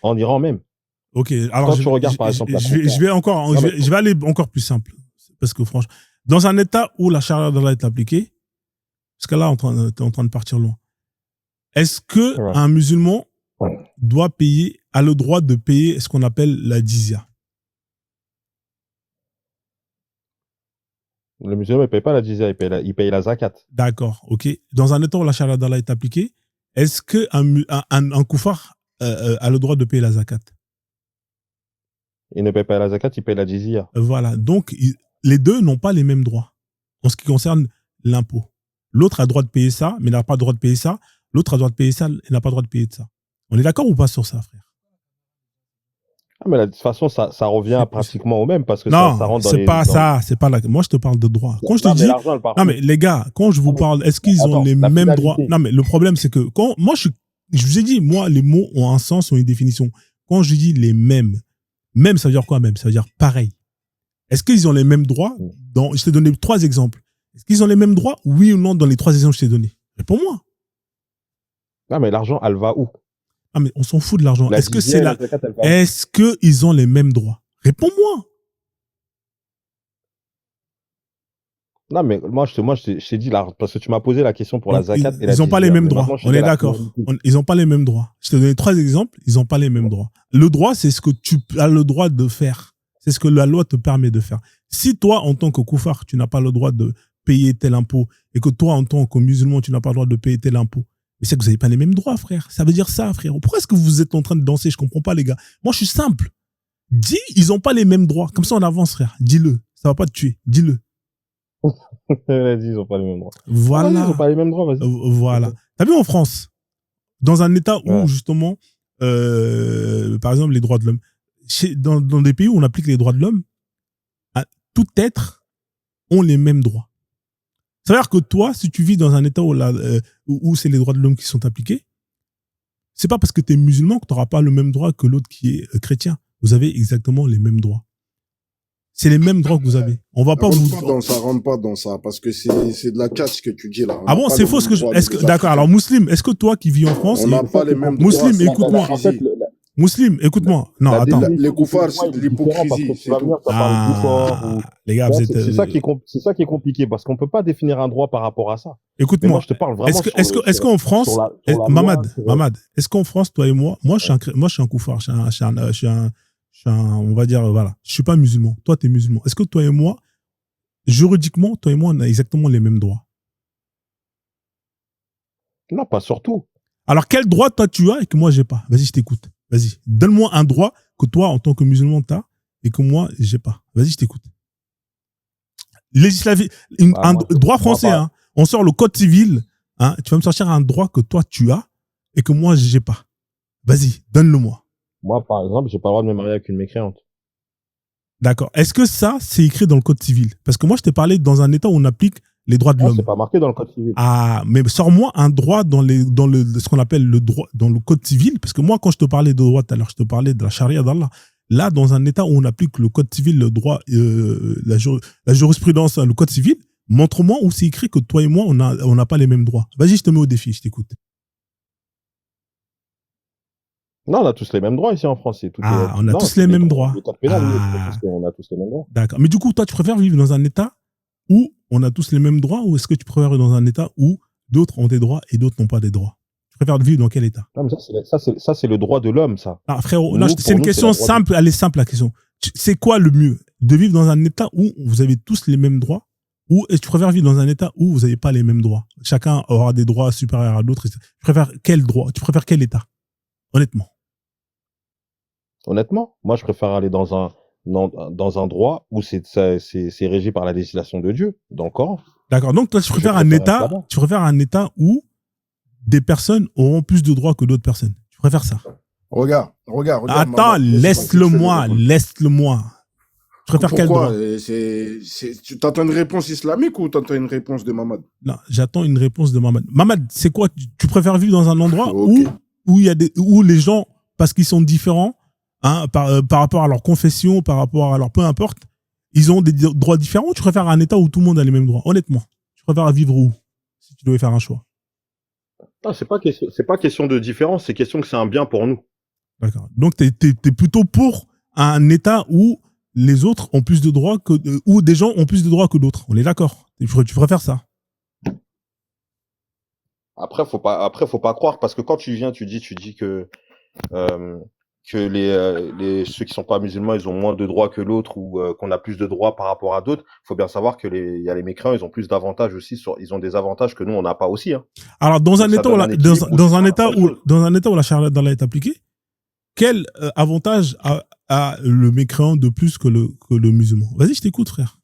en Iran même. Ok, alors Quand tu regardes, par exemple, je vais aller encore plus simple. Parce que franchement, dans un État où la charia d'Allah est appliquée, parce que là, t'es en train de partir loin, est-ce que Ouais. un musulman Ouais. a le droit de payer ce qu'on appelle la jizya? Le musulman ne paye pas la jizya, il paye la zakat. D'accord, ok. Dans un État où la charia d'Allah est appliquée, est-ce qu'un koufar a le droit de payer la zakat? Il ne paye pas la zakat, il paye la jizya. Voilà. Donc, les deux n'ont pas les mêmes droits en ce qui concerne l'impôt. L'autre a le droit de payer ça, mais n'a pas le droit de payer ça. L'autre a le droit de payer ça, et n'a pas le droit de payer de ça. On est d'accord ou pas sur ça, frère? Ah, mais de toute façon, ça revient pratiquement au même parce que Non, ça rentre dans c'est les. pas dans- ça. C'est pas la... Moi, je te parle de droit. Quand je te Non, mais dis... l'argent, elle part Non, où? mais les gars, quand je vous parle, est-ce qu'ils ont Attends, les la mêmes finalité. droits? Non, mais le problème, c'est que quand moi, je vous ai dit, moi, les mots ont un sens, ont une définition. Quand je dis les mêmes, même, ça veut dire quoi même? Ça veut dire pareil. Est-ce qu'ils ont les mêmes droits? Je t'ai donné 3 exemples. Est-ce qu'ils ont les mêmes droits? Oui ou non dans les 3 exemples que je t'ai donnés? Réponds-moi. Non, mais l'argent, elle va où? Ah, mais on s'en fout de l'argent. La Est-ce que jizya c'est et la là? zakat, elle va où? Est-ce qu'ils ont les mêmes droits? Réponds-moi. Non, mais moi, je t'ai dit, là, parce que tu m'as posé la question pour la Donc, zakat et la ils n'ont pas les jizya. mêmes Mais droits. maintenant, je te On dis est la d'accord. finalité. Ils n'ont pas les mêmes droits. Je t'ai donné 3 exemples. Ils n'ont pas les mêmes droits. Le droit, c'est ce que tu as le droit de faire. C'est ce que la loi te permet de faire. Si toi, en tant que koufar, tu n'as pas le droit de payer tel impôt et que toi, en tant que musulman, tu n'as pas le droit de payer tel impôt, mais c'est que vous n'avez pas les mêmes droits, frère. Ça veut dire ça, frère. Pourquoi est-ce que vous êtes en train de danser? Je comprends pas, les gars. Moi, je suis simple. Dis, ils n'ont pas les mêmes droits. Comme ça, on avance, frère. Dis-le. Ça va pas te tuer. Dis-le. Vas-y, ils ont pas les mêmes droits. Ah, vas-y, ils Voilà. ont pas les mêmes droits, vas-y. Voilà. T'as vu en France, dans un État où, Ouais. justement, par exemple, les droits de l'homme, dans des pays où on applique les droits de l'homme, tout être ont les mêmes droits. C'est-à-dire que toi, si tu vis dans un État où c'est les droits de l'homme qui sont appliqués, c'est pas parce que tu es musulman que tu n'auras pas le même droit que l'autre qui est chrétien. Vous avez exactement les mêmes droits. C'est les mêmes droits que vous avez. On va pas vous. Rentre pas dans ça, parce que c'est de la catch que tu dis là. Ah bon, c'est faux ce que je. D'accord, alors Muslim, est-ce que toi qui vis en France. On n'a pas les mêmes droits. Muslim, écoute-moi. En fait, Muslim, écoute-moi. Non, attends. Les koufars, c'est de l'hypocrisie. Les gars, vous êtes. C'est ça qui est compliqué, parce qu'on peut pas définir un droit par rapport à ça. Écoute-moi. Moi, je te parle vraiment. Est-ce qu'en France, Mamad, est-ce qu'en France, toi et moi je suis un koufar, on va dire, voilà, je suis pas musulman. Toi, tu es musulman. Est-ce que toi et moi, juridiquement, toi et moi, on a exactement les mêmes droits? Non, pas surtout. Alors, quel droit toi tu as et que moi j'ai pas? Vas-y, je t'écoute. Vas-y, donne-moi un droit que toi, en tant que musulman, tu as et que moi, j'ai pas. Vas-y, je t'écoute. Un droit français, hein. On sort le code civil, hein. Tu vas me sortir un droit que toi tu as et que moi, j'ai pas. Vas-y, donne-le-moi. Moi, par exemple, j'ai pas le droit de me marier avec une mécréante. D'accord. Est-ce que ça, c'est écrit dans le code civil? Parce que moi, je t'ai parlé dans un État où on applique les droits de l'homme. C'est pas marqué dans le code civil. Ah, mais sors-moi un droit ce qu'on appelle le droit, dans le code civil. Parce que moi, quand je te parlais de droit tout à l'heure, je te parlais de la charia d'Allah. Là, dans un État où on applique le code civil, le droit, la jurisprudence, le code civil, montre-moi où c'est écrit que toi et moi, on n'a pas les mêmes droits. Vas-y, je te mets au défi, je t'écoute. Non, on a tous les mêmes droits ici en France. On a tous les mêmes droits. Le code pénal, on a tous les mêmes droits. D'accord. Mais du coup, toi, tu préfères vivre dans un État où on a tous les mêmes droits, ou est-ce que tu préfères vivre dans un État où d'autres ont des droits et d'autres n'ont pas des droits? Tu préfères vivre dans quel État? Non, mais ça, c'est le droit de l'homme, ça. Ah, frérot, c'est une question simple. Elle est simple, la question. C'est quoi le mieux? De vivre dans un État où vous avez tous les mêmes droits, ou est-ce que tu préfères vivre dans un État où vous n'avez pas les mêmes droits? Chacun aura des droits supérieurs à d'autres. Tu préfères quel droit? Tu préfères quel État? Honnêtement. Honnêtement, moi, je préfère aller dans un droit où c'est régi par la législation de Dieu, dans le Coran. D'accord. Donc, toi, tu préfères un État où des personnes auront plus de droits que d'autres personnes. Tu préfères ça? Regarde. Attends, laisse-le-moi. Tu préfères quel droit? Tu t'attends une réponse islamique ou t'attends une réponse de Mamad? Non, j'attends une réponse de Mamad. Mamad, c'est quoi? Tu préfères vivre dans un endroit où les gens, parce qu'ils sont différents, hein, par rapport à leur confession, par rapport à leur peu importe, ils ont des droits différents, ou tu préfères un État où tout le monde a les mêmes droits? Honnêtement, tu préfères vivre où, si tu devais faire un choix? Non, c'est pas question de différence, c'est question que c'est un bien pour nous. D'accord. Donc, t'es plutôt pour un État où les autres ont plus de droits où des gens ont plus de droits que d'autres. On est d'accord? Tu préfères ça? Après, faut pas croire, parce que quand tu viens, tu dis que ceux qui sont pas musulmans, ils ont moins de droits que l'autre, ou qu'on a plus de droits par rapport à d'autres. Il faut bien savoir que il y a les mécréants, ils ont plus d'avantages aussi, ils ont des avantages que nous, on n'a pas aussi, hein. Alors, dans un État où la charia d'Allah est appliquée, quel avantage a le mécréant de plus que le musulman? Vas-y, je t'écoute, frère.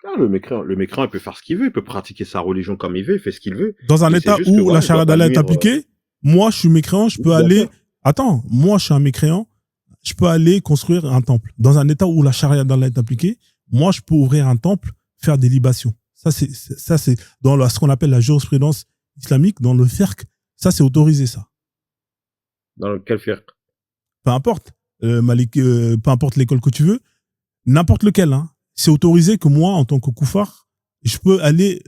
Ah, le mécréant, il peut faire ce qu'il veut, il peut pratiquer sa religion comme il veut, il fait ce qu'il veut. Dans un État où la charia d'Allah est appliquée, moi, je suis mécréant, je peux aller... Attends, moi, je suis un mécréant, je peux aller construire un temple. Dans un État où la charia d'Allah est appliquée, moi, je peux ouvrir un temple, faire des libations. Ça, c'est dans ce qu'on appelle la jurisprudence islamique, dans le fiqh. Ça, c'est autorisé, ça. Dans quel fiqh? Peu importe. Peu importe l'école que tu veux. N'importe lequel, hein. C'est autorisé que moi, en tant que koufar, je peux aller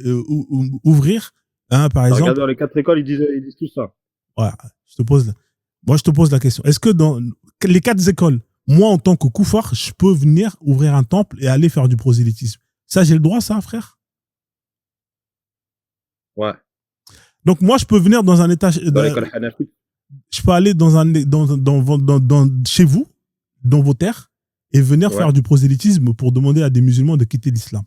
ouvrir Hein, par Regarde, exemple, dans les 4 écoles, ils disent tout ça. voilà, moi, je te pose la question. Est-ce que dans les 4 écoles, moi, en tant que koufar, je peux venir ouvrir un temple et aller faire du prosélytisme? Ça, j'ai le droit, ça, frère? Ouais. Donc, moi, je peux venir dans un état, Dans l'école Hanafi. je peux aller chez vous, dans vos terres, et venir Ouais. faire du prosélytisme pour demander à des musulmans de quitter l'islam.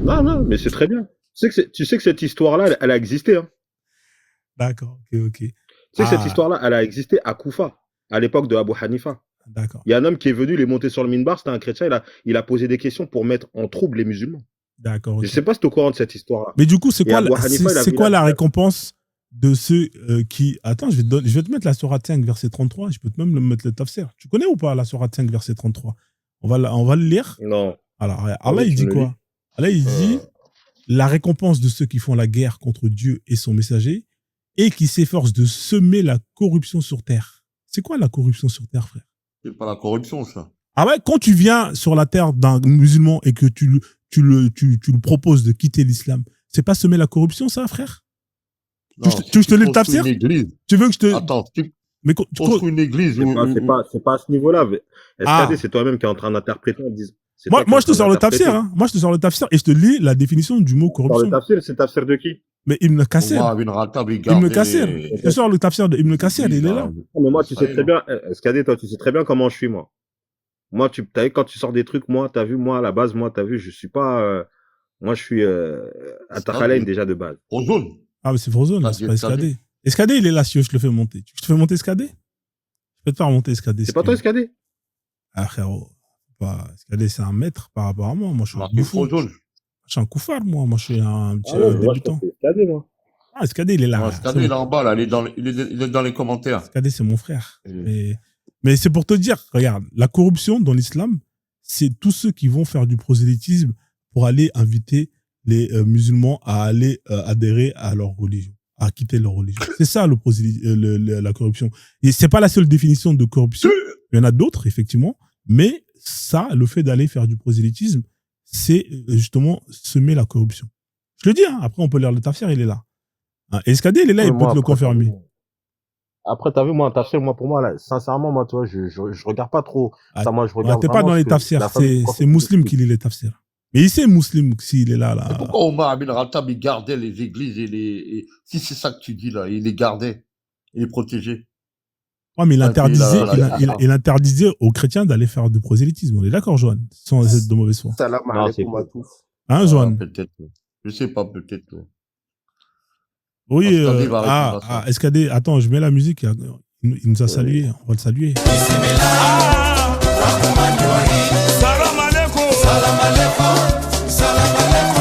Non, mais c'est très bien. Tu sais que cette histoire-là, elle a existé. Hein. D'accord, ok. Tu sais que cette histoire-là, elle a existé à Koufa, à l'époque de Abu Hanifa. D'accord. Il y a un homme qui est venu, il est monté sur le minbar, c'était un chrétien, il a posé des questions pour mettre en trouble les musulmans. D'accord. Okay. Je sais pas si tu es au courant de cette histoire-là. Mais du coup, c'est quoi, Hanifa, quoi la récompense de ceux qui... Attends, je vais te mettre la sourate 5, verset 33, je peux même mettre le tafsir. Tu connais ou pas la sourate 5, verset 33? On va le lire. Non. Alors, Allah, il dit quoi? Allah, il dit la récompense de ceux qui font la guerre contre Dieu et son messager et qui s'efforcent de semer la corruption sur terre. C'est quoi la corruption sur terre, frère? C'est pas la corruption, ça. Ah ouais, quand tu viens sur la terre d'un musulman et que tu le proposes de quitter l'islam, c'est pas semer la corruption, ça, frère? Non, tu veux que je te lis le tafsir? Tu veux que je te... Attends, tu mais construis une église. C'est pas à ce niveau-là. SKD, c'est toi-même qui es en train d'interpréter en disant. Moi, je te sors le tafsir, hein. Moi, je te sors le tafsir et je te lis la définition du mot corruption. Le tafsir, c'est le tafsir de qui? Mais Ibn Kassir. Ibn Kassir. Je sors le tafsir de Ibn Kassir, il est là. Mais moi, tu sais très bien, SKD, toi, tu sais très bien comment je suis, moi. Moi, t'as vu, quand tu sors des trucs, moi, t'as vu, moi, à la base, moi, t'as vu, je suis pas, moi, je suis, à Takhalain, déjà, de base. Frozone. Ah, mais c'est Frozone, c'est pas SKD. SKD, il est là, si je te le fais monter. Tu te fais monter SKD? Je peux te faire monter SKD. C'est pas toi, SKD? Ah, frérot. SKD, c'est un maître par rapport à moi. Moi, je suis un bouffon. Je suis un koufar, moi. Moi, je suis un petit débutant. SKD, moi. Ah, SKD, il est là. SKD, il est en bas, là. Il est dans les commentaires. SKD, c'est mon frère. Mais c'est pour te dire, regarde, la corruption dans l'islam, c'est tous ceux qui vont faire du prosélytisme pour aller inviter les musulmans à aller adhérer à leur religion, à quitter leur religion. C'est ça la corruption. Et c'est pas la seule définition de corruption. Il y en a d'autres, effectivement. Mais ça, le fait d'aller faire du prosélytisme, c'est justement semer la corruption. Je le dis, hein, après on peut lire le tafsir, il est là. Hein, et SKD, il est là, il peut te le confirmer. Après, t'as vu, moi, un tafsir, moi, pour moi, là, sincèrement, moi, toi, je regarde pas trop. Ça, moi, je regarde. T'es pas dans les tafsirs, c'est Muslim qui lit les tafsirs. Mais il sait Muslim s'il est là. Mais pourquoi Omar Ibn Khattab, il gardait les églises si c'est ça que tu dis, là, il les gardait, il les protégeait. Ouais, mais il interdisait aux chrétiens d'aller faire du prosélytisme. On est d'accord, Johan? Sans être de mauvaise foi. Salam alaikum à tous. Hein, Johan? Peut-être. Je sais pas, peut-être. Oui, SKD, attends, je mets la musique. Il nous a salué, on va le saluer. Salam alaikum. Salam alaikum. Salam alaikum.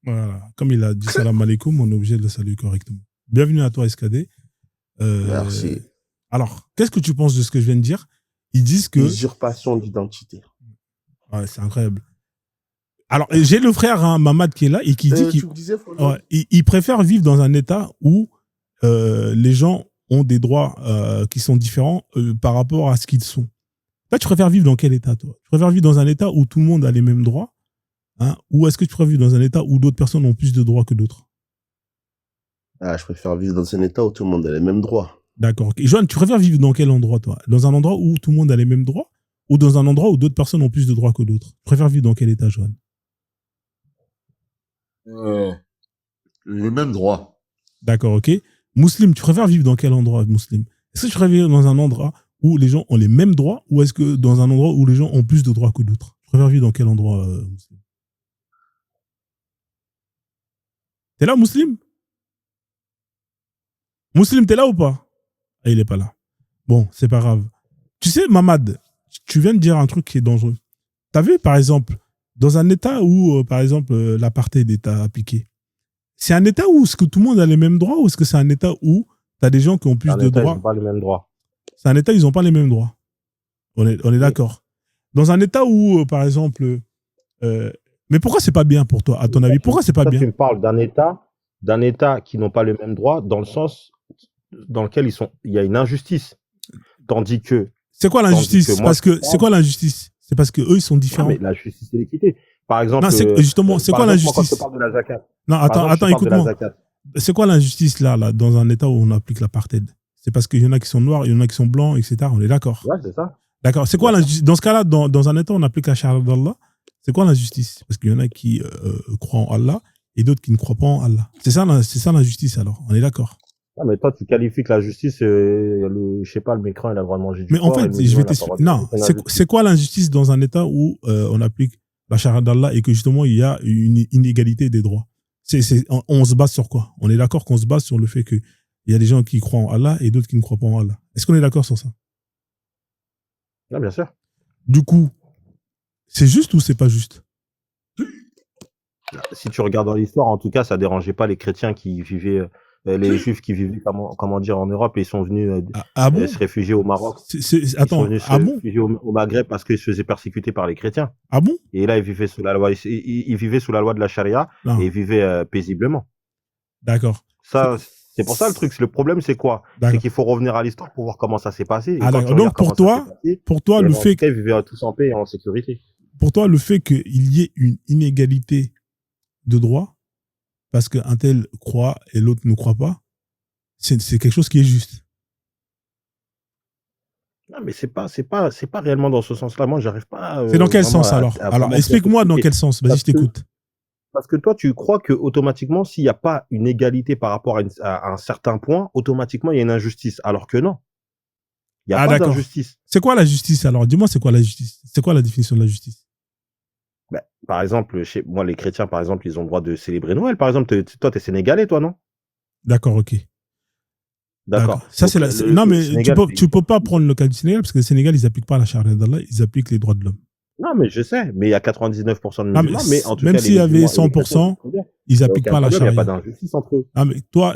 Voilà. Comme il a dit salam alaikum, on est obligé de le saluer correctement. Bienvenue à toi, SKD. Merci. Alors, qu'est-ce que tu penses de ce que je viens de dire? Ils disent que... Usurpation d'identité. Ouais, c'est incroyable. Alors, j'ai le frère hein, Mamad qui est là et qui dit qu'il préfère vivre dans un état où les gens ont des droits qui sont différents par rapport à ce qu'ils sont. Toi, tu préfères vivre dans quel état, toi? Tu préfères vivre dans un état où tout le monde a les mêmes droits hein, ou est-ce que tu préfères vivre dans un état où d'autres personnes ont plus de droits que d'autres? Je préfère vivre dans un état où tout le monde a les mêmes droits. D'accord. Okay. Joanne, tu préfères vivre dans quel endroit, toi? Dans un endroit où tout le monde a les mêmes droits ou dans un endroit où d'autres personnes ont plus de droits que d'autres? Tu préfères vivre dans quel état, Joanne? Les mêmes droits. D'accord, ok. Muslim, tu préfères vivre dans quel endroit, Muslim? Est-ce que tu préfères vivre dans un endroit où les gens ont les mêmes droits ou est-ce que dans un endroit où les gens ont plus de droits que d'autres? Tu préfères vivre dans quel endroit, Muslim? T'es là, Muslim? Muslim, t'es là ou pas? Ah, il est pas là. Bon, c'est pas grave. Tu sais, Mamad, tu viens de dire un truc qui est dangereux. T'as vu, par exemple, dans un état où, par exemple, l'apartheid est appliqué, c'est un état où est-ce que tout le monde a les mêmes droits ou est-ce que c'est un état où t'as des gens qui ont plus de droits? Ils n'ont pas les mêmes droits. C'est un état où ils n'ont pas les mêmes droits. On est d'accord. Dans un état où, par exemple, mais pourquoi c'est pas bien pour toi, à ton avis? Pourquoi c'est pas bien? Tu me parles d'un état qui n'ont pas les mêmes droits dans le sens, dans lequel il y a une injustice. Tandis que C'est quoi l'injustice? moi, C'est quoi l'injustice? C'est parce que eux ils sont non, différents. mais la justice et l'équité. Par exemple, Non, justement, c'est par quoi exemple, moi, quand je l'injustice? te parle de la zakat, Non, par attends, exemple, je te parle de la écoute-moi. zakat. C'est quoi l'injustice là, dans un État où on applique l'apartheid? C'est parce qu'il y en a qui sont noirs, il y en a qui sont blancs, etc. On est d'accord. Ouais, c'est ça. D'accord. C'est quoi D'accord. l'injustice? Dans ce cas-là, dans un État où on applique la charia d'Allah, c'est quoi l'injustice? Parce qu'il y en a qui croient en Allah et d'autres qui ne croient pas en Allah. C'est ça l'injustice alors. On est d'accord. Ah, mais toi, tu qualifies que la justice, je sais pas, le mécréant, il a le droit de manger du Mais en porc, et fait, le je musulman, vais il a pas le t'expliquer. droit de Non, manger. C'est une injustice. c'est quoi l'injustice dans un État où on applique la charia d'Allah et que justement il y a une inégalité des droits? On se base sur quoi? On est d'accord qu'on se base sur le fait qu'il y a des gens qui croient en Allah et d'autres qui ne croient pas en Allah. Est-ce qu'on est d'accord sur ça? Ah, bien sûr. Du coup, c'est juste ou c'est pas juste? Si tu regardes dans l'histoire, en tout cas, ça dérangeait pas les chrétiens qui vivaient, les juifs qui vivaient, comment dire, en Europe, et ils sont venus Bon? se réfugier au Maroc. Ils sont Attends, venus se bon? réfugier au Maghreb parce qu'ils se faisaient persécuter par les chrétiens. Ah bon? Et là, ils vivaient sous la loi, ils vivaient sous la loi de la charia Non. et ils vivaient paisiblement. D'accord. Ça, c'est pour ça le truc. Le problème, c'est quoi? C'est D'accord. qu'il faut revenir à l'histoire pour voir comment ça s'est passé. Et Ah, quand d'accord. tu Donc, regardes comment ça s'est passé, pour toi, le en fait tout cas, ils vivaient tous en paix et en sécurité. pour toi, le fait qu'il y ait une inégalité de droit, parce qu'un tel croit et l'autre ne croit pas, c'est quelque chose qui est juste. Non, mais c'est pas réellement dans ce sens-là. Moi, j'arrive pas. C'est dans quel vraiment sens alors? à Alors, vraiment explique-moi dans expliquer. quel sens. Vas-y, Parce je t'écoute. Parce que toi, tu crois que automatiquement, s'il n'y a pas une égalité par rapport à un certain point, automatiquement, il y a une injustice. Alors que non. Il n'y a Ah, pas d'accord. d'injustice. C'est quoi la justice alors? Dis-moi, c'est quoi la justice? C'est quoi la définition de la justice? Ben, par exemple, chez moi, les chrétiens, par exemple, ils ont le droit de célébrer Noël. Par exemple, toi, t'es sénégalais, toi, non? D'accord, ok. D'accord. Ça, Donc, c'est non, le mais Sénégal, tu peux pas prendre le cas du Sénégal parce que le Sénégal, ils appliquent pas la charia d'Allah, ils appliquent les droits de l'homme. non, mais je sais, mais il y a 99% de Non, musulmans, mais en tout même cas, s'il y les avait musulmans et les chrétiens, 100%, c'est très bien. ils Il n'y a appliquent aucun pas la problème, il n'y a charia. pas d'injustice entre eux. Ah, mais toi,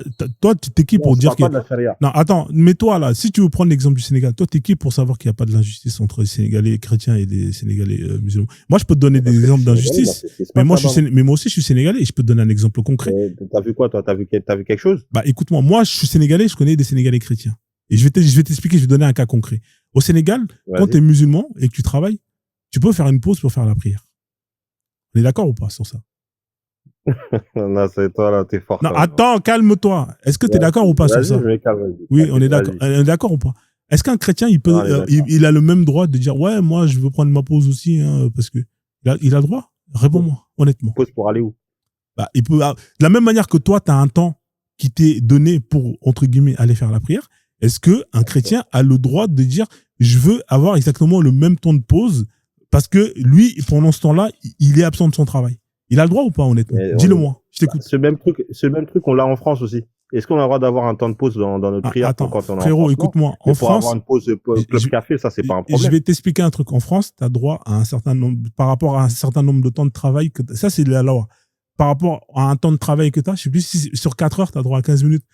t'es qui Non, pour je dire parle que... pas de la charia. Non, attends, mais toi, là, si tu veux prendre l'exemple du Sénégal, toi, t'es qui pour savoir qu'il n'y a pas de l'injustice entre les Sénégalais chrétiens et les Sénégalais musulmans? Moi, je peux te donner des Parce que exemples je suis sénégalais, d'injustice, bah, c'est mais pas moi, ça, mais moi aussi, je suis Sénégalais et je peux te donner un exemple concret. T'as vu quoi, toi? T'as vu quelque chose? Bah, écoute-moi, moi, je suis Sénégalais, je connais des Sénégalais chrétiens. Et je vais t'expliquer, je vais te donner un cas concret. Au Sénégal, quand tu es musulman et que tu travailles, tu peux faire une pause pour faire la prière. On est d'accord ou pas sur ça? Non, c'est toi, là, t'es fort. Non, attends, calme-toi. Est-ce que tu es d'accord ou pas sur ça? Je me calme, vas-y. Oui, on est d'accord. On est d'accord ou pas? Est-ce qu'un chrétien, il peut, il a le même droit de dire, ouais, moi, je veux prendre ma pause aussi, hein, parce que il a le droit? Réponds-moi, honnêtement. Pause pour aller où? Bah, il peut, de la même manière que toi, tu as un temps qui t'est donné pour, entre guillemets, aller faire la prière. Est-ce que un chrétien a le droit de dire, je veux avoir exactement le même temps de pause parce que lui, pendant ce temps-là, il est absent de son travail? Il a le droit ou pas, honnêtement? Dis-le-moi, je t'écoute. Ce même truc, on l'a en France aussi. Est-ce qu'on a le droit d'avoir un temps de pause dans notre prière? Attends, quand on est frérot, en France, écoute-moi. en En pour France, avoir une pause club café, ça, c'est pas un problème. je vais t'expliquer un truc. En France, tu as droit à un certain nombre, par rapport à un certain nombre de temps de travail ça, c'est la loi. Par rapport à un temps de travail que tu as, je sais plus si sur 4 heures, tu as droit à 15 minutes.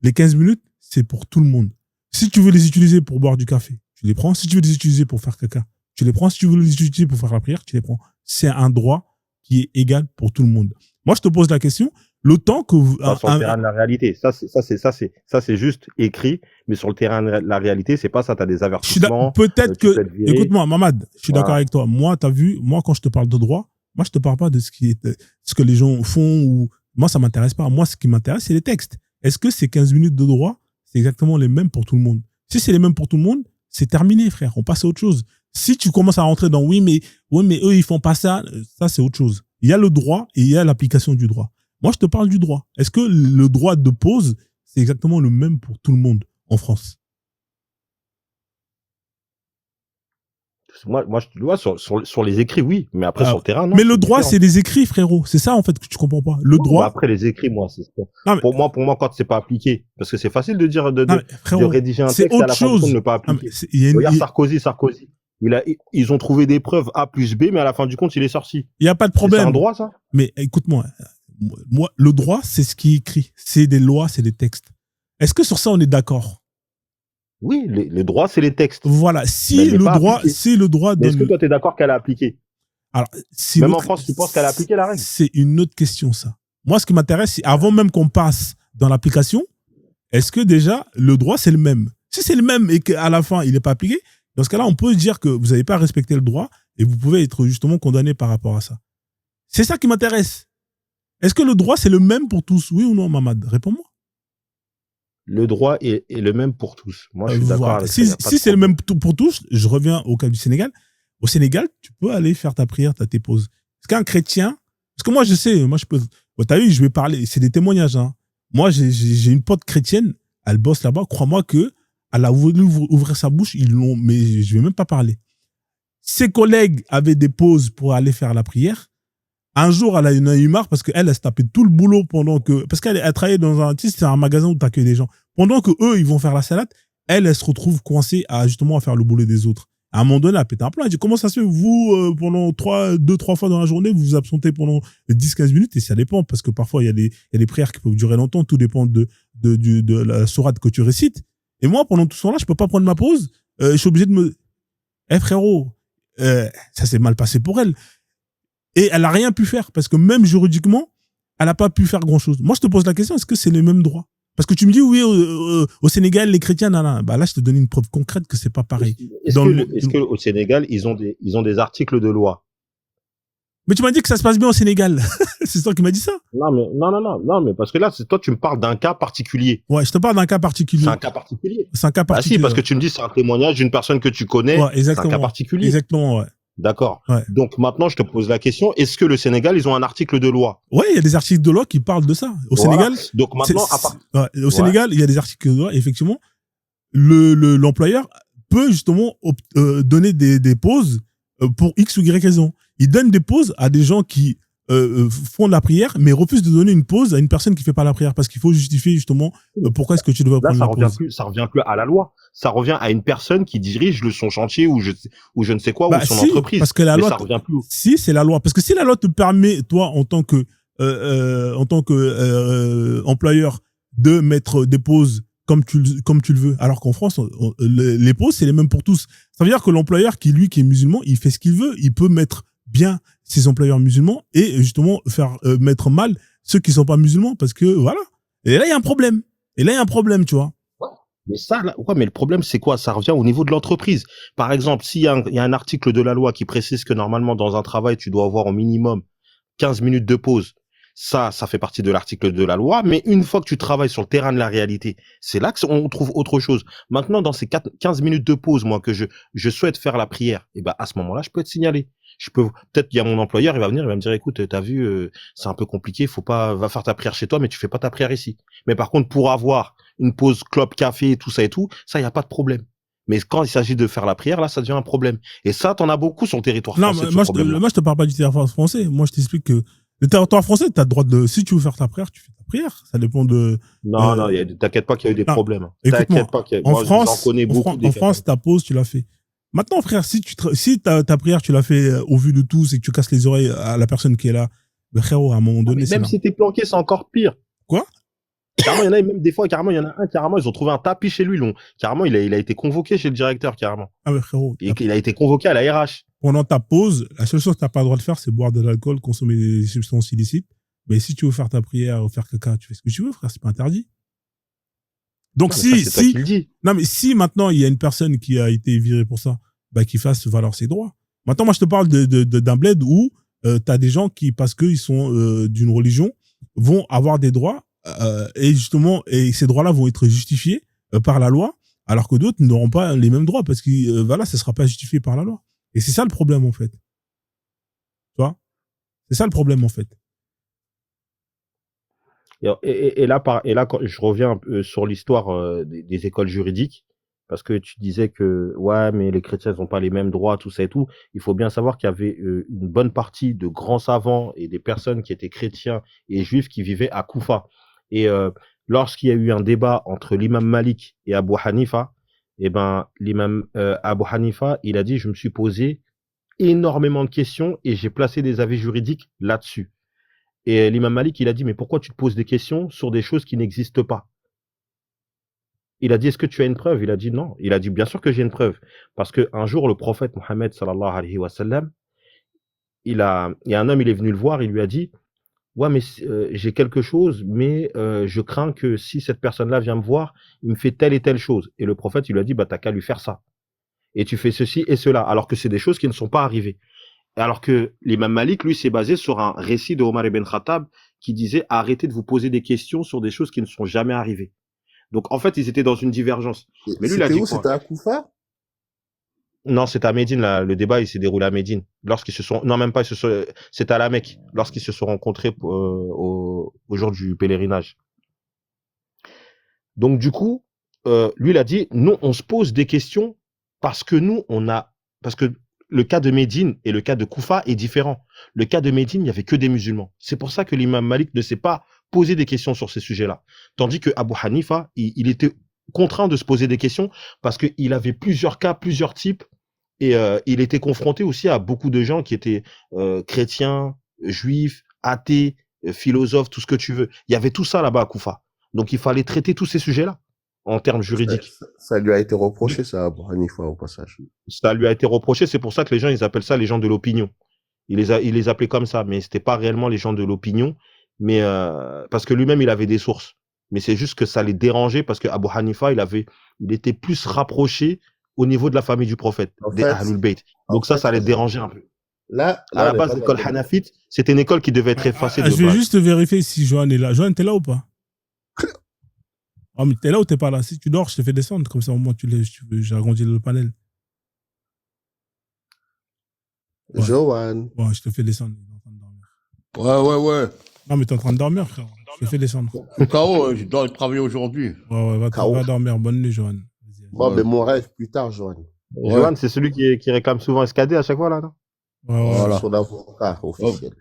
Les 15 minutes, c'est pour tout le monde. Si tu veux les utiliser pour boire du café, tu les prends. Si tu veux les utiliser pour faire caca, tu les prends. Si tu veux les utiliser pour faire la prière, tu les prends. C'est un droit qui est égal pour tout le monde. Moi, je te pose la question. Le temps que vous... sur le terrain de la réalité. Ça, c'est juste écrit, mais sur le terrain de la réalité, c'est pas ça. Tu as des avertissements. Peut-être que... Écoute-moi, Mamad, je suis d'accord avec toi. Moi, tu as vu, moi, quand je te parle de droit, moi, je te parle pas de ce que les gens font ou... Moi, ça m'intéresse pas. Moi, ce qui m'intéresse, c'est les textes. Est-ce que ces 15 minutes de droit, c'est exactement les mêmes pour tout le monde? Si c'est les mêmes pour tout le monde, c'est terminé, frère. On passe à autre chose. Si tu commences à rentrer dans oui, mais eux, ils font pas ça, ça, c'est autre chose. Il y a le droit et il y a l'application du droit. Moi, je te parle du droit. Est-ce que le droit de pause, c'est exactement le même pour tout le monde en France? Moi, je vois sur les écrits, oui, mais après, sur le terrain, non. Mais le droit, c'est des écrits, frérot. C'est ça, en fait, que tu comprends pas. Le droit. Bah après, les écrits, moi, c'est ça. Pour moi, quand c'est pas appliqué, parce que c'est facile de dire, de rédiger un texte et à la fin de ne pas appliquer. Regarde Sarkozy. Ils ont trouvé des preuves A plus B, mais à la fin du compte, il est sorti. Il n'y a pas de problème. C'est un droit, ça? Mais écoute-moi. Moi, le droit, c'est ce qui est écrit. C'est des lois, c'est des textes. Est-ce que sur ça, on est d'accord? Oui, les droits, c'est les textes. Voilà. Si le droit donne... Est-ce que toi, tu es d'accord qu'elle a appliqué? Alors, même en France, tu penses qu'elle a appliqué la règle? C'est une autre question, ça. Moi, ce qui m'intéresse, c'est avant même qu'on passe dans l'application, est-ce que déjà, le droit, c'est le même? Si c'est le même et qu'à la fin, il n'est pas appliqué, dans ce cas-là, on peut dire que vous n'avez pas respecté le droit et vous pouvez être justement condamné par rapport à ça. C'est ça qui m'intéresse. Est-ce que le droit, c'est le même pour tous? Oui ou non, Mamad? Réponds-moi. Le droit est le même pour tous. Moi, je suis d'accord Voilà. avec ça. Si c'est le même pour tous, je reviens au cas du Sénégal. Au Sénégal, tu peux aller faire ta prière, tes pauses. Est-ce qu'un chrétien, parce que moi, je sais, moi, je peux, t'as vu, je vais parler, c'est des témoignages, hein. Moi, j'ai une pote chrétienne, elle bosse là-bas, crois-moi que elle a voulu ouvrir sa bouche, ils l'ont, mais je vais même pas parler. Ses collègues avaient des pauses pour aller faire la prière. Un jour, elle a eu marre parce qu'elle se tapait tout le boulot parce qu'elle travaillait dans c'est un magasin où tu accueilles des gens. Pendant que eux, ils vont faire la salade, elle se retrouve coincée justement à faire le boulot des autres. À un moment donné, elle a pété un plan. Elle dit, comment ça se fait, vous, pendant 2-3 fois dans la journée, vous vous absentez pendant 10-15 minutes, et ça dépend, parce que parfois, il y a des prières qui peuvent durer longtemps, tout dépend de la sourate que tu récites. Et moi, pendant tout ce temps-là, je peux pas prendre ma pause, je suis obligé de frérot, ça s'est mal passé pour elle. Et elle a rien pu faire, parce que même juridiquement, elle a pas pu faire grand-chose. Moi, je te pose la question, est-ce que c'est les mêmes droits? Parce que tu me dis, oui, au Sénégal, les chrétiens, bah là, je te donne une preuve concrète que c'est pas pareil. Est-ce que au Sénégal, ils ont des articles de loi? Mais tu m'as dit que ça se passe bien au Sénégal. C'est toi qui m'as dit ça. Non, mais parce que là, toi, tu me parles d'un cas particulier. Ouais, je te parle d'un cas particulier. C'est un cas particulier. C'est un cas particulier. Ah si, parce que tu me dis, c'est un témoignage d'une personne que tu connais. Ouais, exactement. C'est un cas particulier. Exactement, ouais. D'accord. Ouais. Donc maintenant, je te pose la question, est-ce que le Sénégal, ils ont un article de loi? Ouais, il y a des articles de loi qui parlent de ça. Au Sénégal. Donc maintenant, au Sénégal, il y a des articles de loi, effectivement. L'employeur peut justement donner des pauses pour X ou Y raison. Il donne des pauses à des gens qui font de la prière, mais refusent de donner une pause à une personne qui fait pas la prière, parce qu'il faut justifier justement pourquoi est-ce que tu devrais prendre la pause. Ça revient plus à la loi. Ça revient à une personne qui dirige son chantier ou je ne sais quoi, ou son entreprise. Parce que la loi, ça revient plus. Si, c'est la loi. Parce que si la loi te permet, toi, en tant que employeur, de mettre des pauses comme tu le veux, alors qu'en France, les pauses, c'est les mêmes pour tous. Ça veut dire que l'employeur qui est musulman, il fait ce qu'il veut. Il peut mettre bien ses employeurs musulmans et justement faire mettre mal ceux qui sont pas musulmans, parce que voilà. Et là, il y a un problème. Tu vois. Mais ça, là, ouais, mais le problème, c'est quoi? Ça revient au niveau de l'entreprise. Par exemple, s'il y a un article de la loi qui précise que normalement, dans un travail, tu dois avoir au minimum 15 minutes de pause. Ça fait partie de l'article de la loi. Mais une fois que tu travailles sur le terrain de la réalité, c'est là qu'on trouve autre chose. Maintenant, dans ces 15 minutes de pause, moi, que je souhaite faire la prière, et ben, à ce moment-là, je peux être signalé. Peut-être qu'il y a mon employeur, il va venir, il va me dire, écoute, t'as vu, c'est un peu compliqué, va faire ta prière chez toi, mais tu fais pas ta prière ici. Mais par contre, pour avoir une pause clope, café, tout ça, y a pas de problème. Mais quand il s'agit de faire la prière, là, ça devient un problème. Et ça, t'en as beaucoup sur le territoire français. Non, moi, je te parle pas du territoire français. Moi, je t'explique que le territoire français, t'as le droit si tu veux faire ta prière, tu fais ta prière. Ça dépend de... Non, t'inquiète pas qu'il y a eu des problèmes. T'inquiète pas qu'il y a eu... En France, ta pause, tu l'as fait. Maintenant, frère, si ta prière, tu l'as fait au vu de tous et que tu casses les oreilles à la personne qui est là, ben, frérot, à un moment donné, même si t'es planqué, c'est encore pire. Quoi? Carrément, il y en a même des fois, carrément, il y en a un, carrément, ils ont trouvé un tapis chez lui, carrément, il a été convoqué chez le directeur, carrément. Ah, mais frérot. Il a été convoqué à la RH. Pendant ta pause, la seule chose que t'as pas le droit de faire, c'est boire de l'alcool, consommer des substances illicites. Mais si tu veux faire ta prière ou faire caca, tu fais ce que tu veux, frère, c'est pas interdit. Donc si maintenant il y a une personne qui a été virée pour ça, bah qu'il fasse valoir ses droits. Maintenant, moi je te parle d'un bled où t'as des gens qui, parce qu'ils sont d'une religion, vont avoir des droits et justement ces droits-là vont être justifiés par la loi, alors que d'autres n'auront pas les mêmes droits parce que voilà, ça sera pas justifié par la loi. Et c'est ça le problème en fait. Tu vois? C'est ça le problème en fait. Et là, quand je reviens un peu sur l'histoire des écoles juridiques, parce que tu disais que ouais, mais les chrétiens n'ont pas les mêmes droits, tout ça et tout. Il faut bien savoir qu'il y avait une bonne partie de grands savants et des personnes qui étaient chrétiens et juifs qui vivaient à Koufa. Et lorsqu'il y a eu un débat entre l'imam Malik et Abu Hanifa, et ben l'imam Abu Hanifa, il a dit, je me suis posé énormément de questions et j'ai placé des avis juridiques là-dessus. Et l'imam Malik, il a dit, mais pourquoi tu te poses des questions sur des choses qui n'existent pas? Il a dit, est-ce que tu as une preuve? Il a dit non. Il a dit, bien sûr que j'ai une preuve. Parce que un jour, le prophète Mohammed sallallahu alayhi wa sallam, il y a un homme, il est venu le voir, il lui a dit, ouais, mais j'ai quelque chose, mais je crains que si cette personne-là vient me voir, il me fait telle et telle chose. Et le prophète, il lui a dit, bah, t'as qu'à lui faire ça. Et tu fais ceci et cela, alors que c'est des choses qui ne sont pas arrivées. Alors que l'imam Malik, lui, s'est basé sur un récit de Omar ibn Khattab qui disait, arrêtez de vous poser des questions sur des choses qui ne sont jamais arrivées. Donc, en fait, ils étaient dans une divergence. Mais lui, il a C'était dit où? quoi? C'était à Koufa? Non, c'est à Médine, là. Le débat, il s'est déroulé à Médine. Lorsqu'ils se sont, non, même pas, c'était à la Mecque. Lorsqu'ils se sont rencontrés, au jour du pèlerinage. Donc, du coup, lui, il a dit, nous, on se pose des questions parce que parce que le cas de Médine et le cas de Koufa est différent. Le cas de Médine, il n'y avait que des musulmans. C'est pour ça que l'imam Malik ne s'est pas posé des questions sur ces sujets-là. Tandis que Abu Hanifa, il était contraint de se poser des questions parce qu'il avait plusieurs cas, plusieurs types, et il était confronté aussi à beaucoup de gens qui étaient chrétiens, juifs, athées, philosophes, tout ce que tu veux. Il y avait tout ça là-bas à Koufa. Donc il fallait traiter tous ces sujets-là en termes juridiques. Ça lui a été reproché, ça, à Abu Hanifa, au passage. Ça lui a été reproché, c'est pour ça que les gens, ils appellent ça les gens de l'opinion. Il les appelait comme ça, mais c'était pas réellement les gens de l'opinion, mais parce que lui-même, il avait des sources. Mais c'est juste que ça les dérangeait parce que Abu Hanifa, il était plus rapproché au niveau de la famille du prophète, des Ahlul Bayt. Donc ça les dérangeait un peu. Là, à la base, l'école Hanafite, c'était une école qui devait être effacée de Je vais base. juste vérifier si Johan est là. Johan, t'es là ou pas? Oh, mais t'es là ou t'es pas là? Si tu dors, je te fais descendre. Comme ça, au moins, j'agrandis le panel. Ouais. Johan. Ouais, je te fais descendre. Il est en train de dormir. Ouais. Non, mais t'es en train de dormir, frère. Je te fais descendre. Je suis KO, je dois travailler aujourd'hui. Ouais, va dormir. Bonne nuit, Johan. Bon, mais mon rêve plus tard, Johan. Johan, c'est celui qui réclame souvent SKD à chaque fois, là, non? Ouais. Voilà. Son avocat officiel.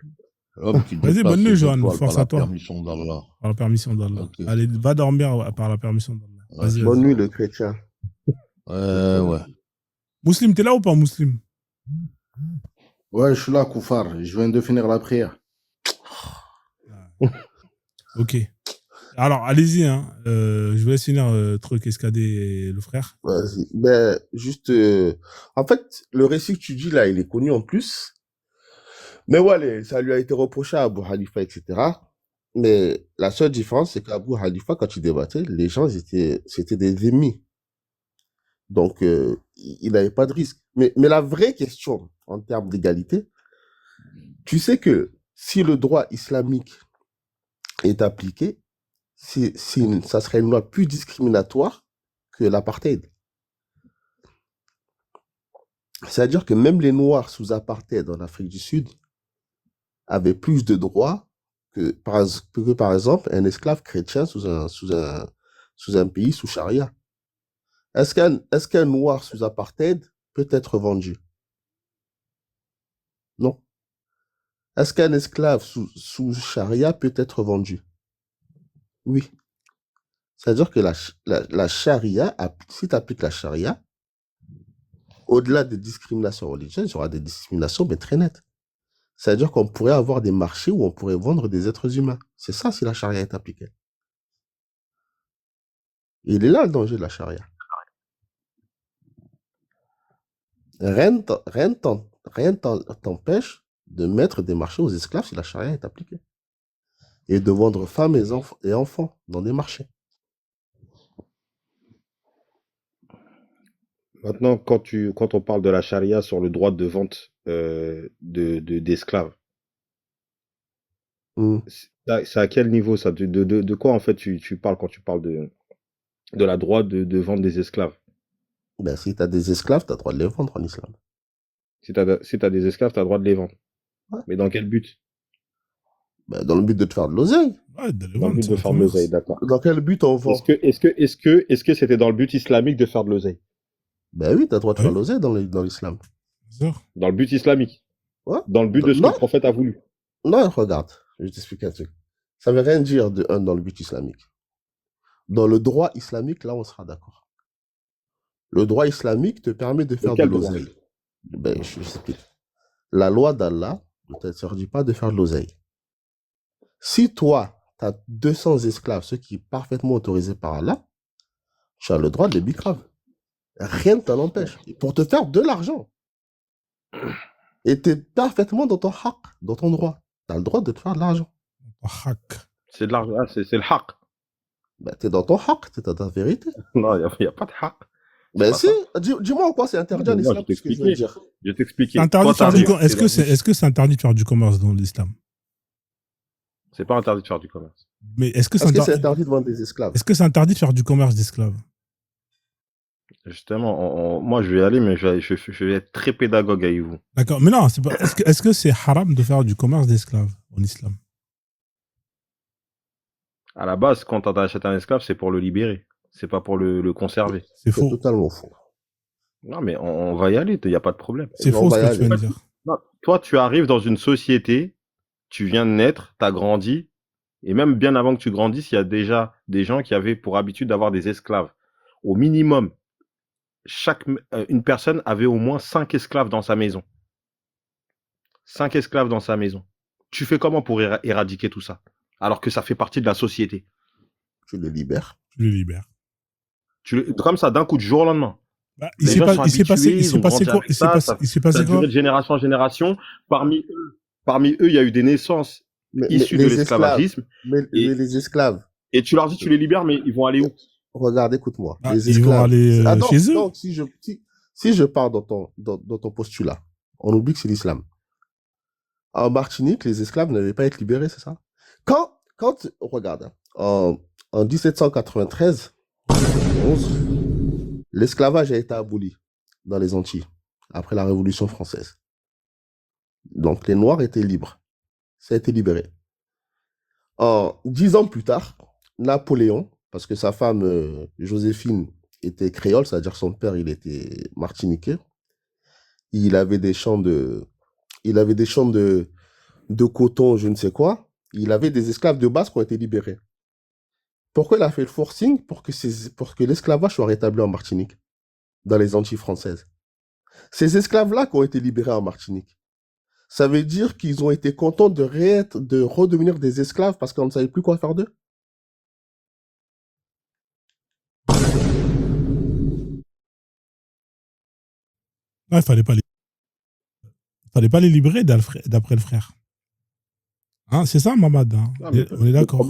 Vas-y, bonne nuit, Johan. Force à toi. Par la permission d'Allah. Par la permission d'Allah. Okay. Allez, va dormir par la permission d'Allah. Vas-y. Bonne nuit, le chrétien. Ouais. Mouslim, t'es là ou pas, Mouslim? Ouais, je suis là, Koufar. Je viens de finir la prière. Ok. Alors, allez-y. Hein. Je vous laisse finir truc SKD et le frère. Vas-y. Ben, juste... En fait, le récit que tu dis, là, il est connu en plus. Mais ouais, ça lui a été reproché à Abu Hanifa, etc. Mais la seule différence, c'est qu'Abu Hanifa, quand il débattait, les gens, c'était des ennemis. Donc, il n'avait pas de risque. Mais la vraie question, en termes d'égalité, tu sais que si le droit islamique est appliqué, ça serait une loi plus discriminatoire que l'apartheid. C'est-à-dire que même les Noirs sous apartheid en Afrique du Sud avaient plus de droits que par exemple un esclave chrétien sous un pays sous charia. Est-ce qu'un Noir sous apartheid peut être vendu? Non. Est-ce qu'un esclave sous charia peut être vendu? Oui. C'est-à-dire que la charia, si tu appliques la charia, au-delà des discriminations religieuses, il y aura des discriminations, mais très nettes. C'est-à-dire qu'on pourrait avoir des marchés où on pourrait vendre des êtres humains. C'est ça si la charia est appliquée. Et il est là le danger de la charia. Rien t'empêche de mettre des marchés aux esclaves si la charia est appliquée. Et de vendre femmes et enfants dans des marchés. Maintenant, quand on parle de la charia sur le droit de vente d'esclaves, c'est à quel niveau ça? De quoi en fait tu parles quand tu parles de la droit de vendre des esclaves? Ben, si tu as des esclaves, tu as le droit de les vendre en islam. Si tu as des esclaves, tu as le droit de les vendre. Ouais. Mais dans quel but? Ben, dans le but de te faire de l'oseille. Ouais, dans le but de faire de l'oseille, d'accord. Dans quel but on vend? Est-ce que c'était dans le but islamique de faire de l'oseille? Ben oui, tu as le droit de faire de l'oseille dans l'islam. Dans le but islamique? Ouais. Dans le but de ce que le prophète a voulu? Non, regarde, je vais t'expliquer un truc. Ça ne veut rien dire dans le but islamique. Dans le droit islamique, là, on sera d'accord. Le droit islamique te permet de faire de l'oseille. Ben, je t'explique. La loi d'Allah ne t'interdit pas de faire de l'oseille. Si toi, tu as 200 esclaves, ce qui est parfaitement autorisé par Allah, tu as le droit de les bicraver. Rien ne t'en empêche. Pour te faire de l'argent. Et tu es parfaitement dans ton haq, dans ton droit. Tu as le droit de te faire de l'argent. Hak. C'est de l'argent, c'est le haq. Ben, t'es dans ton haq, t'es dans ta vérité. Non, il n'y a pas de haq. Ben pas si, ça. dis-moi en quoi c'est interdit en Moi, islam, je ce que je veux t'expliquais. dire. Je vais t'expliquer. C'est interdit Toi, de faire du t'arrives, commerce. t'es dans une- Est-ce que c'est interdit de faire du commerce dans l'islam? C'est pas interdit de faire du commerce. Mais est-ce que Est-ce que c'est interdit interdit de vendre des esclaves? est-ce que c'est interdit de faire du commerce d'esclaves? Justement, moi, je vais y aller, mais je vais être très pédagogue avec vous. D'accord. Mais non, c'est pas. Est-ce que c'est haram de faire du commerce d'esclaves en islam? À la base, quand tu achètes un esclave, c'est pour le libérer. C'est pas pour le conserver. C'est C'est faux. totalement faux. Non, mais on va y aller, il n'y a pas de problème. C'est On faux va ce y que tu viens de aller. dire. Non, toi, tu arrives dans une société, tu viens de naître, tu as grandi, et même bien avant que tu grandisses, il y a déjà des gens qui avaient pour habitude d'avoir des esclaves. Au minimum, une personne avait au moins 5 esclaves dans sa maison. 5 esclaves dans sa maison. Tu fais comment pour éradiquer tout ça? Alors que ça fait partie de la société. Tu le libères. Tu le libères. Comme ça, d'un coup, du jour au lendemain. Bah, Les gens sont habitués, il ils s'est ont passé grandi quoi? avec ça, ça Il s'est a passé quoi? duré de génération en génération. Parmi eux, il y a eu des naissances issues de les l'esclavagisme. Mais les esclaves, Et tu leur dis, tu les libères, mais ils vont aller où? regarde, écoute-moi. Ah, Les ils vont esclaves. aller non, chez eux. non, si je pars dans ton postulat, on oublie que c'est l'islam. En Martinique, les esclaves n'avaient pas été libérés, c'est ça? Regarde, en 1793, 11, l'esclavage a été aboli dans les Antilles, après la Révolution française. Donc, les Noirs étaient libres. Ça a été libéré. 10 ans plus tard, Napoléon, parce que sa femme, Joséphine, était créole, c'est-à-dire son père, il était martiniquais. Il avait des champs de coton, je ne sais quoi. Il avait des esclaves de base qui ont été libérés. Pourquoi il a fait le forcing? Pour que l'esclavage soit rétabli en Martinique, dans les Antilles françaises. Ces esclaves-là qui ont été libérés en Martinique, ça veut dire qu'ils ont été contents de redevenir des esclaves parce qu'on ne savait plus quoi faire d'eux? Non, il fallait pas les libérer d'après le frère. Hein, c'est ça, Mamad. Hein. Non, mais On est d'accord.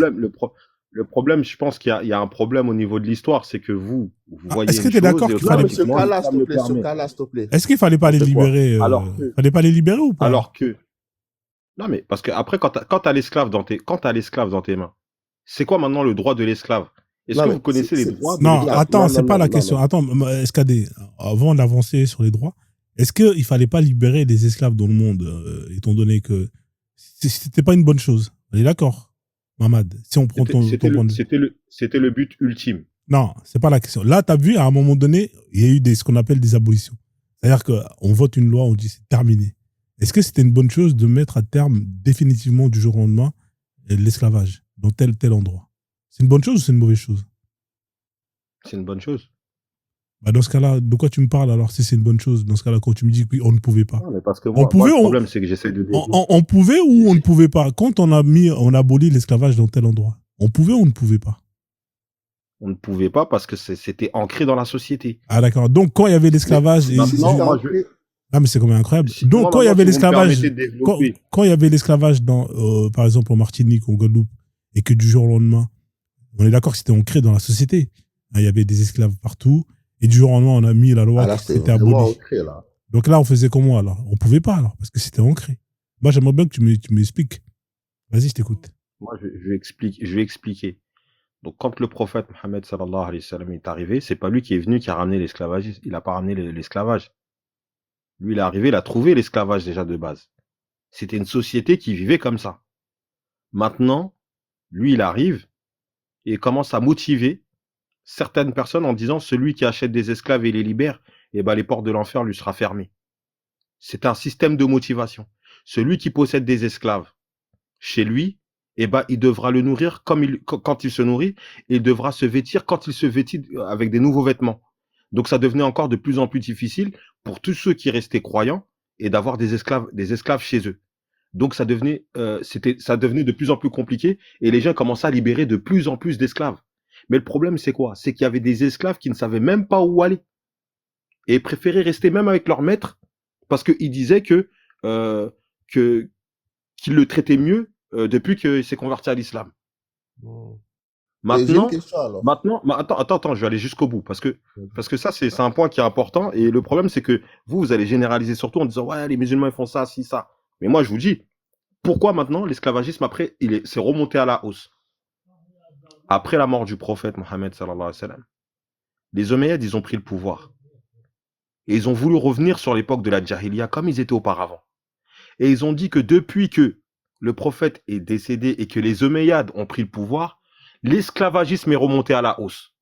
le problème, je pense qu'il y a un problème au niveau de l'histoire, c'est que vous voyez est-ce que une tu es chose d'accord et qu'il Non, fallait- mais ce automatiquement, cas-là, l'islam le permet. s'il te plaît. Est-ce qu'il fallait pas les C'est quoi? libérer fallait pas les libérer ou pas? Alors que, non, mais parce que après, quand t'as l'esclave dans tes mains, c'est quoi maintenant le droit de l'esclave? Est-ce Non, que mais vous connaissez les c'est- droits de Non, l'esclave? attends, Non, c'est non, pas la non, question. non. Attends, SKD, avant d'avancer sur les droits, est-ce qu'il fallait pas libérer des esclaves dans le monde, étant donné que c'était pas une bonne chose? On est d'accord, Mamad? Si on prend ton point de vue. C'était le but ultime. Non, c'est pas la question. Là, tu as vu, à un moment donné, il y a eu ce qu'on appelle des abolitions. C'est-à-dire qu'on vote une loi, on dit c'est terminé. Est-ce que c'était une bonne chose de mettre à terme définitivement du jour au lendemain l'esclavage dans tel endroit? C'est une bonne chose ou c'est une mauvaise chose? C'est une bonne chose. Bah dans ce cas-là, de quoi tu me parles alors si c'est une bonne chose? Dans ce cas-là, quand tu me dis qu'on ne pouvait pas. Non, mais parce que On pouvait, le problème, c'est que j'essaie de dire. On pouvait ou on ne pouvait pas? Quand on abolit l'esclavage dans tel endroit, on pouvait ou on ne pouvait pas? On ne pouvait pas parce que c'était ancré dans la société. Ah d'accord. Donc quand il y avait l'esclavage... Mais Si non, c'était moi, ancré- Ah mais c'est quand même incroyable. Si- Donc moi, quand il y maintenant, avait si vous me l'esclavage... permettez de développer. Quand il y avait l'esclavage par exemple en Martinique, en Guadeloupe, et que du jour au lendemain, on est d'accord que c'était ancré dans la société. Hein, il y avait des esclaves partout, et du jour au lendemain, on a mis la loi Ah, là, qui c'était s'était vraiment abolie. ancré, là. Donc là, on faisait comment alors? On pouvait pas alors, parce que c'était ancré. Moi, j'aimerais bien que tu m'expliques. Vas-y, je t'écoute. Moi, je vais expliquer. Donc, quand le prophète Mohammed sallallahu alayhi wa sallam est arrivé, c'est pas lui qui est venu qui a ramené l'esclavage. Il a pas ramené l'esclavage. Lui, il est arrivé, il a trouvé l'esclavage déjà de base. C'était une société qui vivait comme ça. Maintenant, lui, il arrive et il commence à motiver certaines personnes en disant celui qui achète des esclaves et les libère, eh ben, les portes de l'enfer lui sera fermées. C'est un système de motivation. Celui qui possède des esclaves chez lui, eh ben, il devra le nourrir quand il se nourrit, et il devra se vêtir quand il se vêtit avec des nouveaux vêtements. Donc ça devenait encore de plus en plus difficile pour tous ceux qui restaient croyants et d'avoir des esclaves chez eux. Donc ça devenait de plus en plus compliqué et les gens commençaient à libérer de plus en plus d'esclaves. Mais le problème c'est quoi? C'est qu'il y avait des esclaves qui ne savaient même pas où aller et préféraient rester même avec leur maître parce qu'ils disaient qu'ils le traitaient mieux depuis qu'il s'est converti à l'islam. Et j'ai une Maintenant, question alors. attends, je vais aller jusqu'au bout parce que ça c'est un point qui est important et le problème c'est que vous allez généraliser surtout en disant ouais les musulmans ils font ça, si ça. Mais moi je vous dis pourquoi maintenant l'esclavagisme après c'est remonté à la hausse. Après la mort du prophète Mohammed sallallahu alayhi wa sallam, les Omeyyades ils ont pris le pouvoir et ils ont voulu revenir sur l'époque de la Jahiliya comme ils étaient auparavant. Et ils ont dit que depuis que le prophète est décédé et que les Omeyyades ont pris le pouvoir, l'esclavagisme est remonté à la hausse.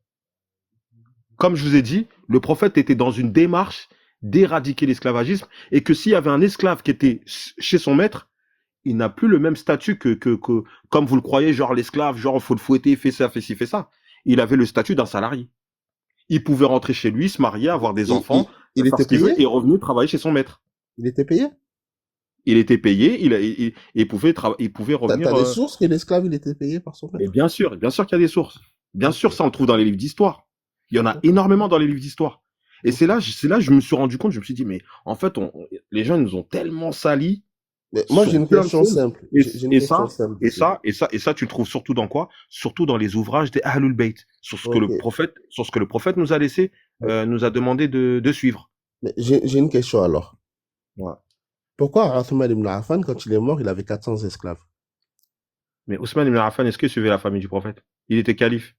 Comme je vous ai dit, le prophète était dans une démarche d'éradiquer l'esclavagisme et que s'il y avait un esclave qui était chez son maître, il n'a plus le même statut que comme vous le croyez, genre l'esclave, genre il faut le fouetter, fait ça, fait ci, fait ça. Il avait le statut d'un salarié. Il pouvait rentrer chez lui, se marier, avoir des enfants, il faire était ce qu'il veut payé? et revenir travailler chez son maître. Il était payé? Il était payé, il pouvait revenir. T'as des sources que l'esclave il était payé par son Mais maître? bien sûr qu'il y a des sources. Bien sûr, ça on le trouve dans les livres d'histoire. Il y en a énormément dans les livres d'histoire. Et c'est là que je me suis rendu compte, je me suis dit, mais en fait, les gens nous ont tellement salis. Mais moi, j'ai une question simple. Et ça, tu le trouves surtout dans quoi? Surtout dans les ouvrages des Ahlul Bayt, sur ce que le prophète nous a laissé, nous a demandé de suivre. Mais j'ai une question alors. Ouais. Pourquoi Othman ibn Affan, quand il est mort, il avait 400 esclaves? Mais Ousmane ibn Affan, est-ce qu'il suivait la famille du prophète? Il était calife.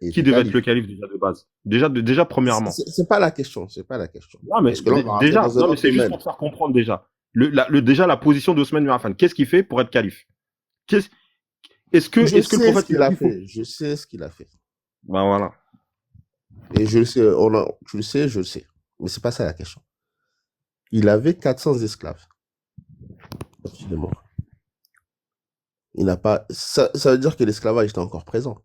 Qui devait être le calife déjà de base? Déjà premièrement. C'est pas la question, c'est pas la question. Non, mais c'est juste pour te faire comprendre déjà. Déjà la position d'Ousmane ibn Affan. Qu'est-ce qu'il fait pour être calife? Est-ce que le prophète il a fait? Je sais ce qu'il a fait. Ben voilà. Et je le sais, tu le sais, je le sais. Mais c'est pas ça la question. Il avait 400 esclaves. Il est mort. Il n'a pas. Ça veut dire que l'esclavage était encore présent.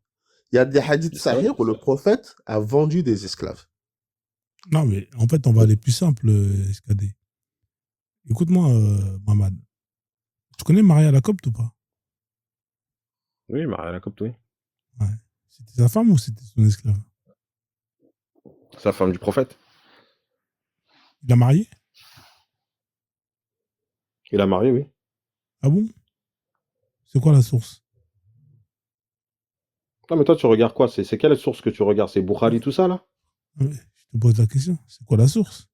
Il y a des hadiths sahih où le prophète a vendu des esclaves. Non, mais en fait, on va aller plus simple, SKD. Écoute-moi, Mohamed. Tu connais Maria Lacopte ou pas? Oui, Maria Lacopte, oui. Ouais. C'était sa femme ou c'était son esclave? Sa femme du prophète. Il l'a mariée? Il a marié, oui. Ah bon? C'est quoi la source? Non, mais toi, tu regardes quoi? C'est quelle source que tu regardes? C'est Bukhari, tout ça, là? Je te pose la question. C'est quoi la source?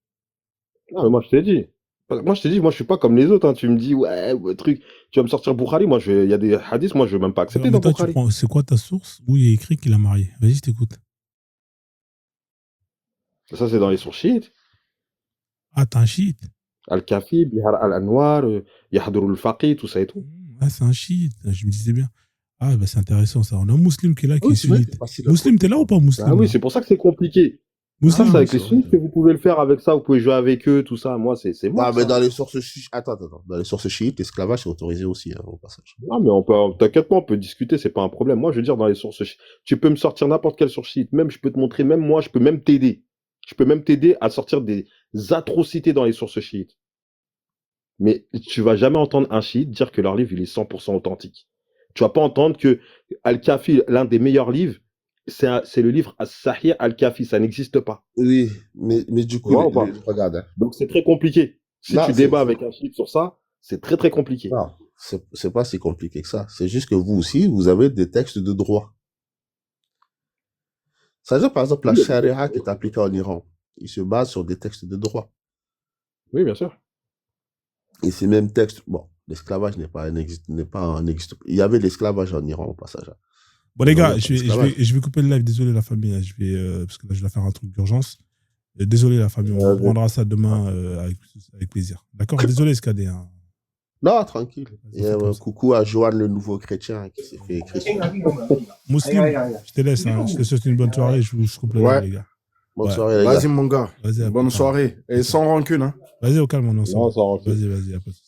Non, mais moi, je t'ai dit. Moi, je suis pas comme les autres. Hein. Tu me dis, ouais, truc. Tu vas me sortir Bukhari. Moi, il y a des hadiths, moi, je vais même pas accepter dans Bukhari. C'est quoi ta source où il est écrit qu'il a marié? Vas-y, je t'écoute. Ça, c'est dans les sources chiites. Ah, t'es un chiite? Al-Kafi, Bihar al-Anwar, Yahdurul Faqih, tout ça et tout. Ah, c'est un chiite. Je me disais bien. Ah, bah, c'est intéressant ça. On a un musulman qui est là, qui est sunnite. Muslim, t'es là ou pas, musulman? Ah oui, c'est pour ça que c'est compliqué. Ça, c'est avec les sunnites que vous pouvez le faire avec ça, vous pouvez jouer avec eux, tout ça. Moi, c'est bon. Ah, mais dans les sources chiites, dans les sources chiites, l'esclavage est autorisé aussi, hein, au passage. Non, mais t'inquiète pas, on peut discuter, c'est pas un problème. Moi, je veux dire, dans les sources chiites, tu peux me sortir n'importe quelle source chiite. Même, je peux te montrer, même moi, je peux même t'aider. Je peux même t'aider à sortir des atrocités dans les sources chiites. Mais tu vas jamais entendre un chiite dire que leur livre, il est 100% authentique. Tu vas pas entendre que Al-Kafi, l'un des meilleurs livres, c'est le livre As-Sahih Al-Kafi, ça n'existe pas. Oui, mais du coup, regarde. Hein. Donc c'est très compliqué. Si tu débats avec un chiite sur ça, c'est très très compliqué. Non, c'est pas si compliqué que ça. C'est juste que vous aussi, vous avez des textes de droit. Ça veut dire, par exemple, la charia qui est appliquée en Iran, il se base sur des textes de droit. Oui, bien sûr. Et ces mêmes textes, bon, l'esclavage n'est pas un existe. Il y avait l'esclavage en Iran au passage. Bon les gars, je vais couper le live. Désolé la famille, là, parce que là je dois faire un truc d'urgence. Désolé la famille, on reprendra ça demain avec plaisir. D'accord. Désolé SKD. Hein. Non, tranquille. Et coucou à Johan le nouveau chrétien qui s'est fait écrire. Muslim, je te laisse. Hein. Je te souhaite une bonne soirée. Je coupe le live les gars. Bonne soirée les gars. Vas-y mon gars. Bonne soirée. Et sans rancune. Hein. Vas-y au calme, on est ensemble. Non, sans rancune. Vas-y, y a pas de souci.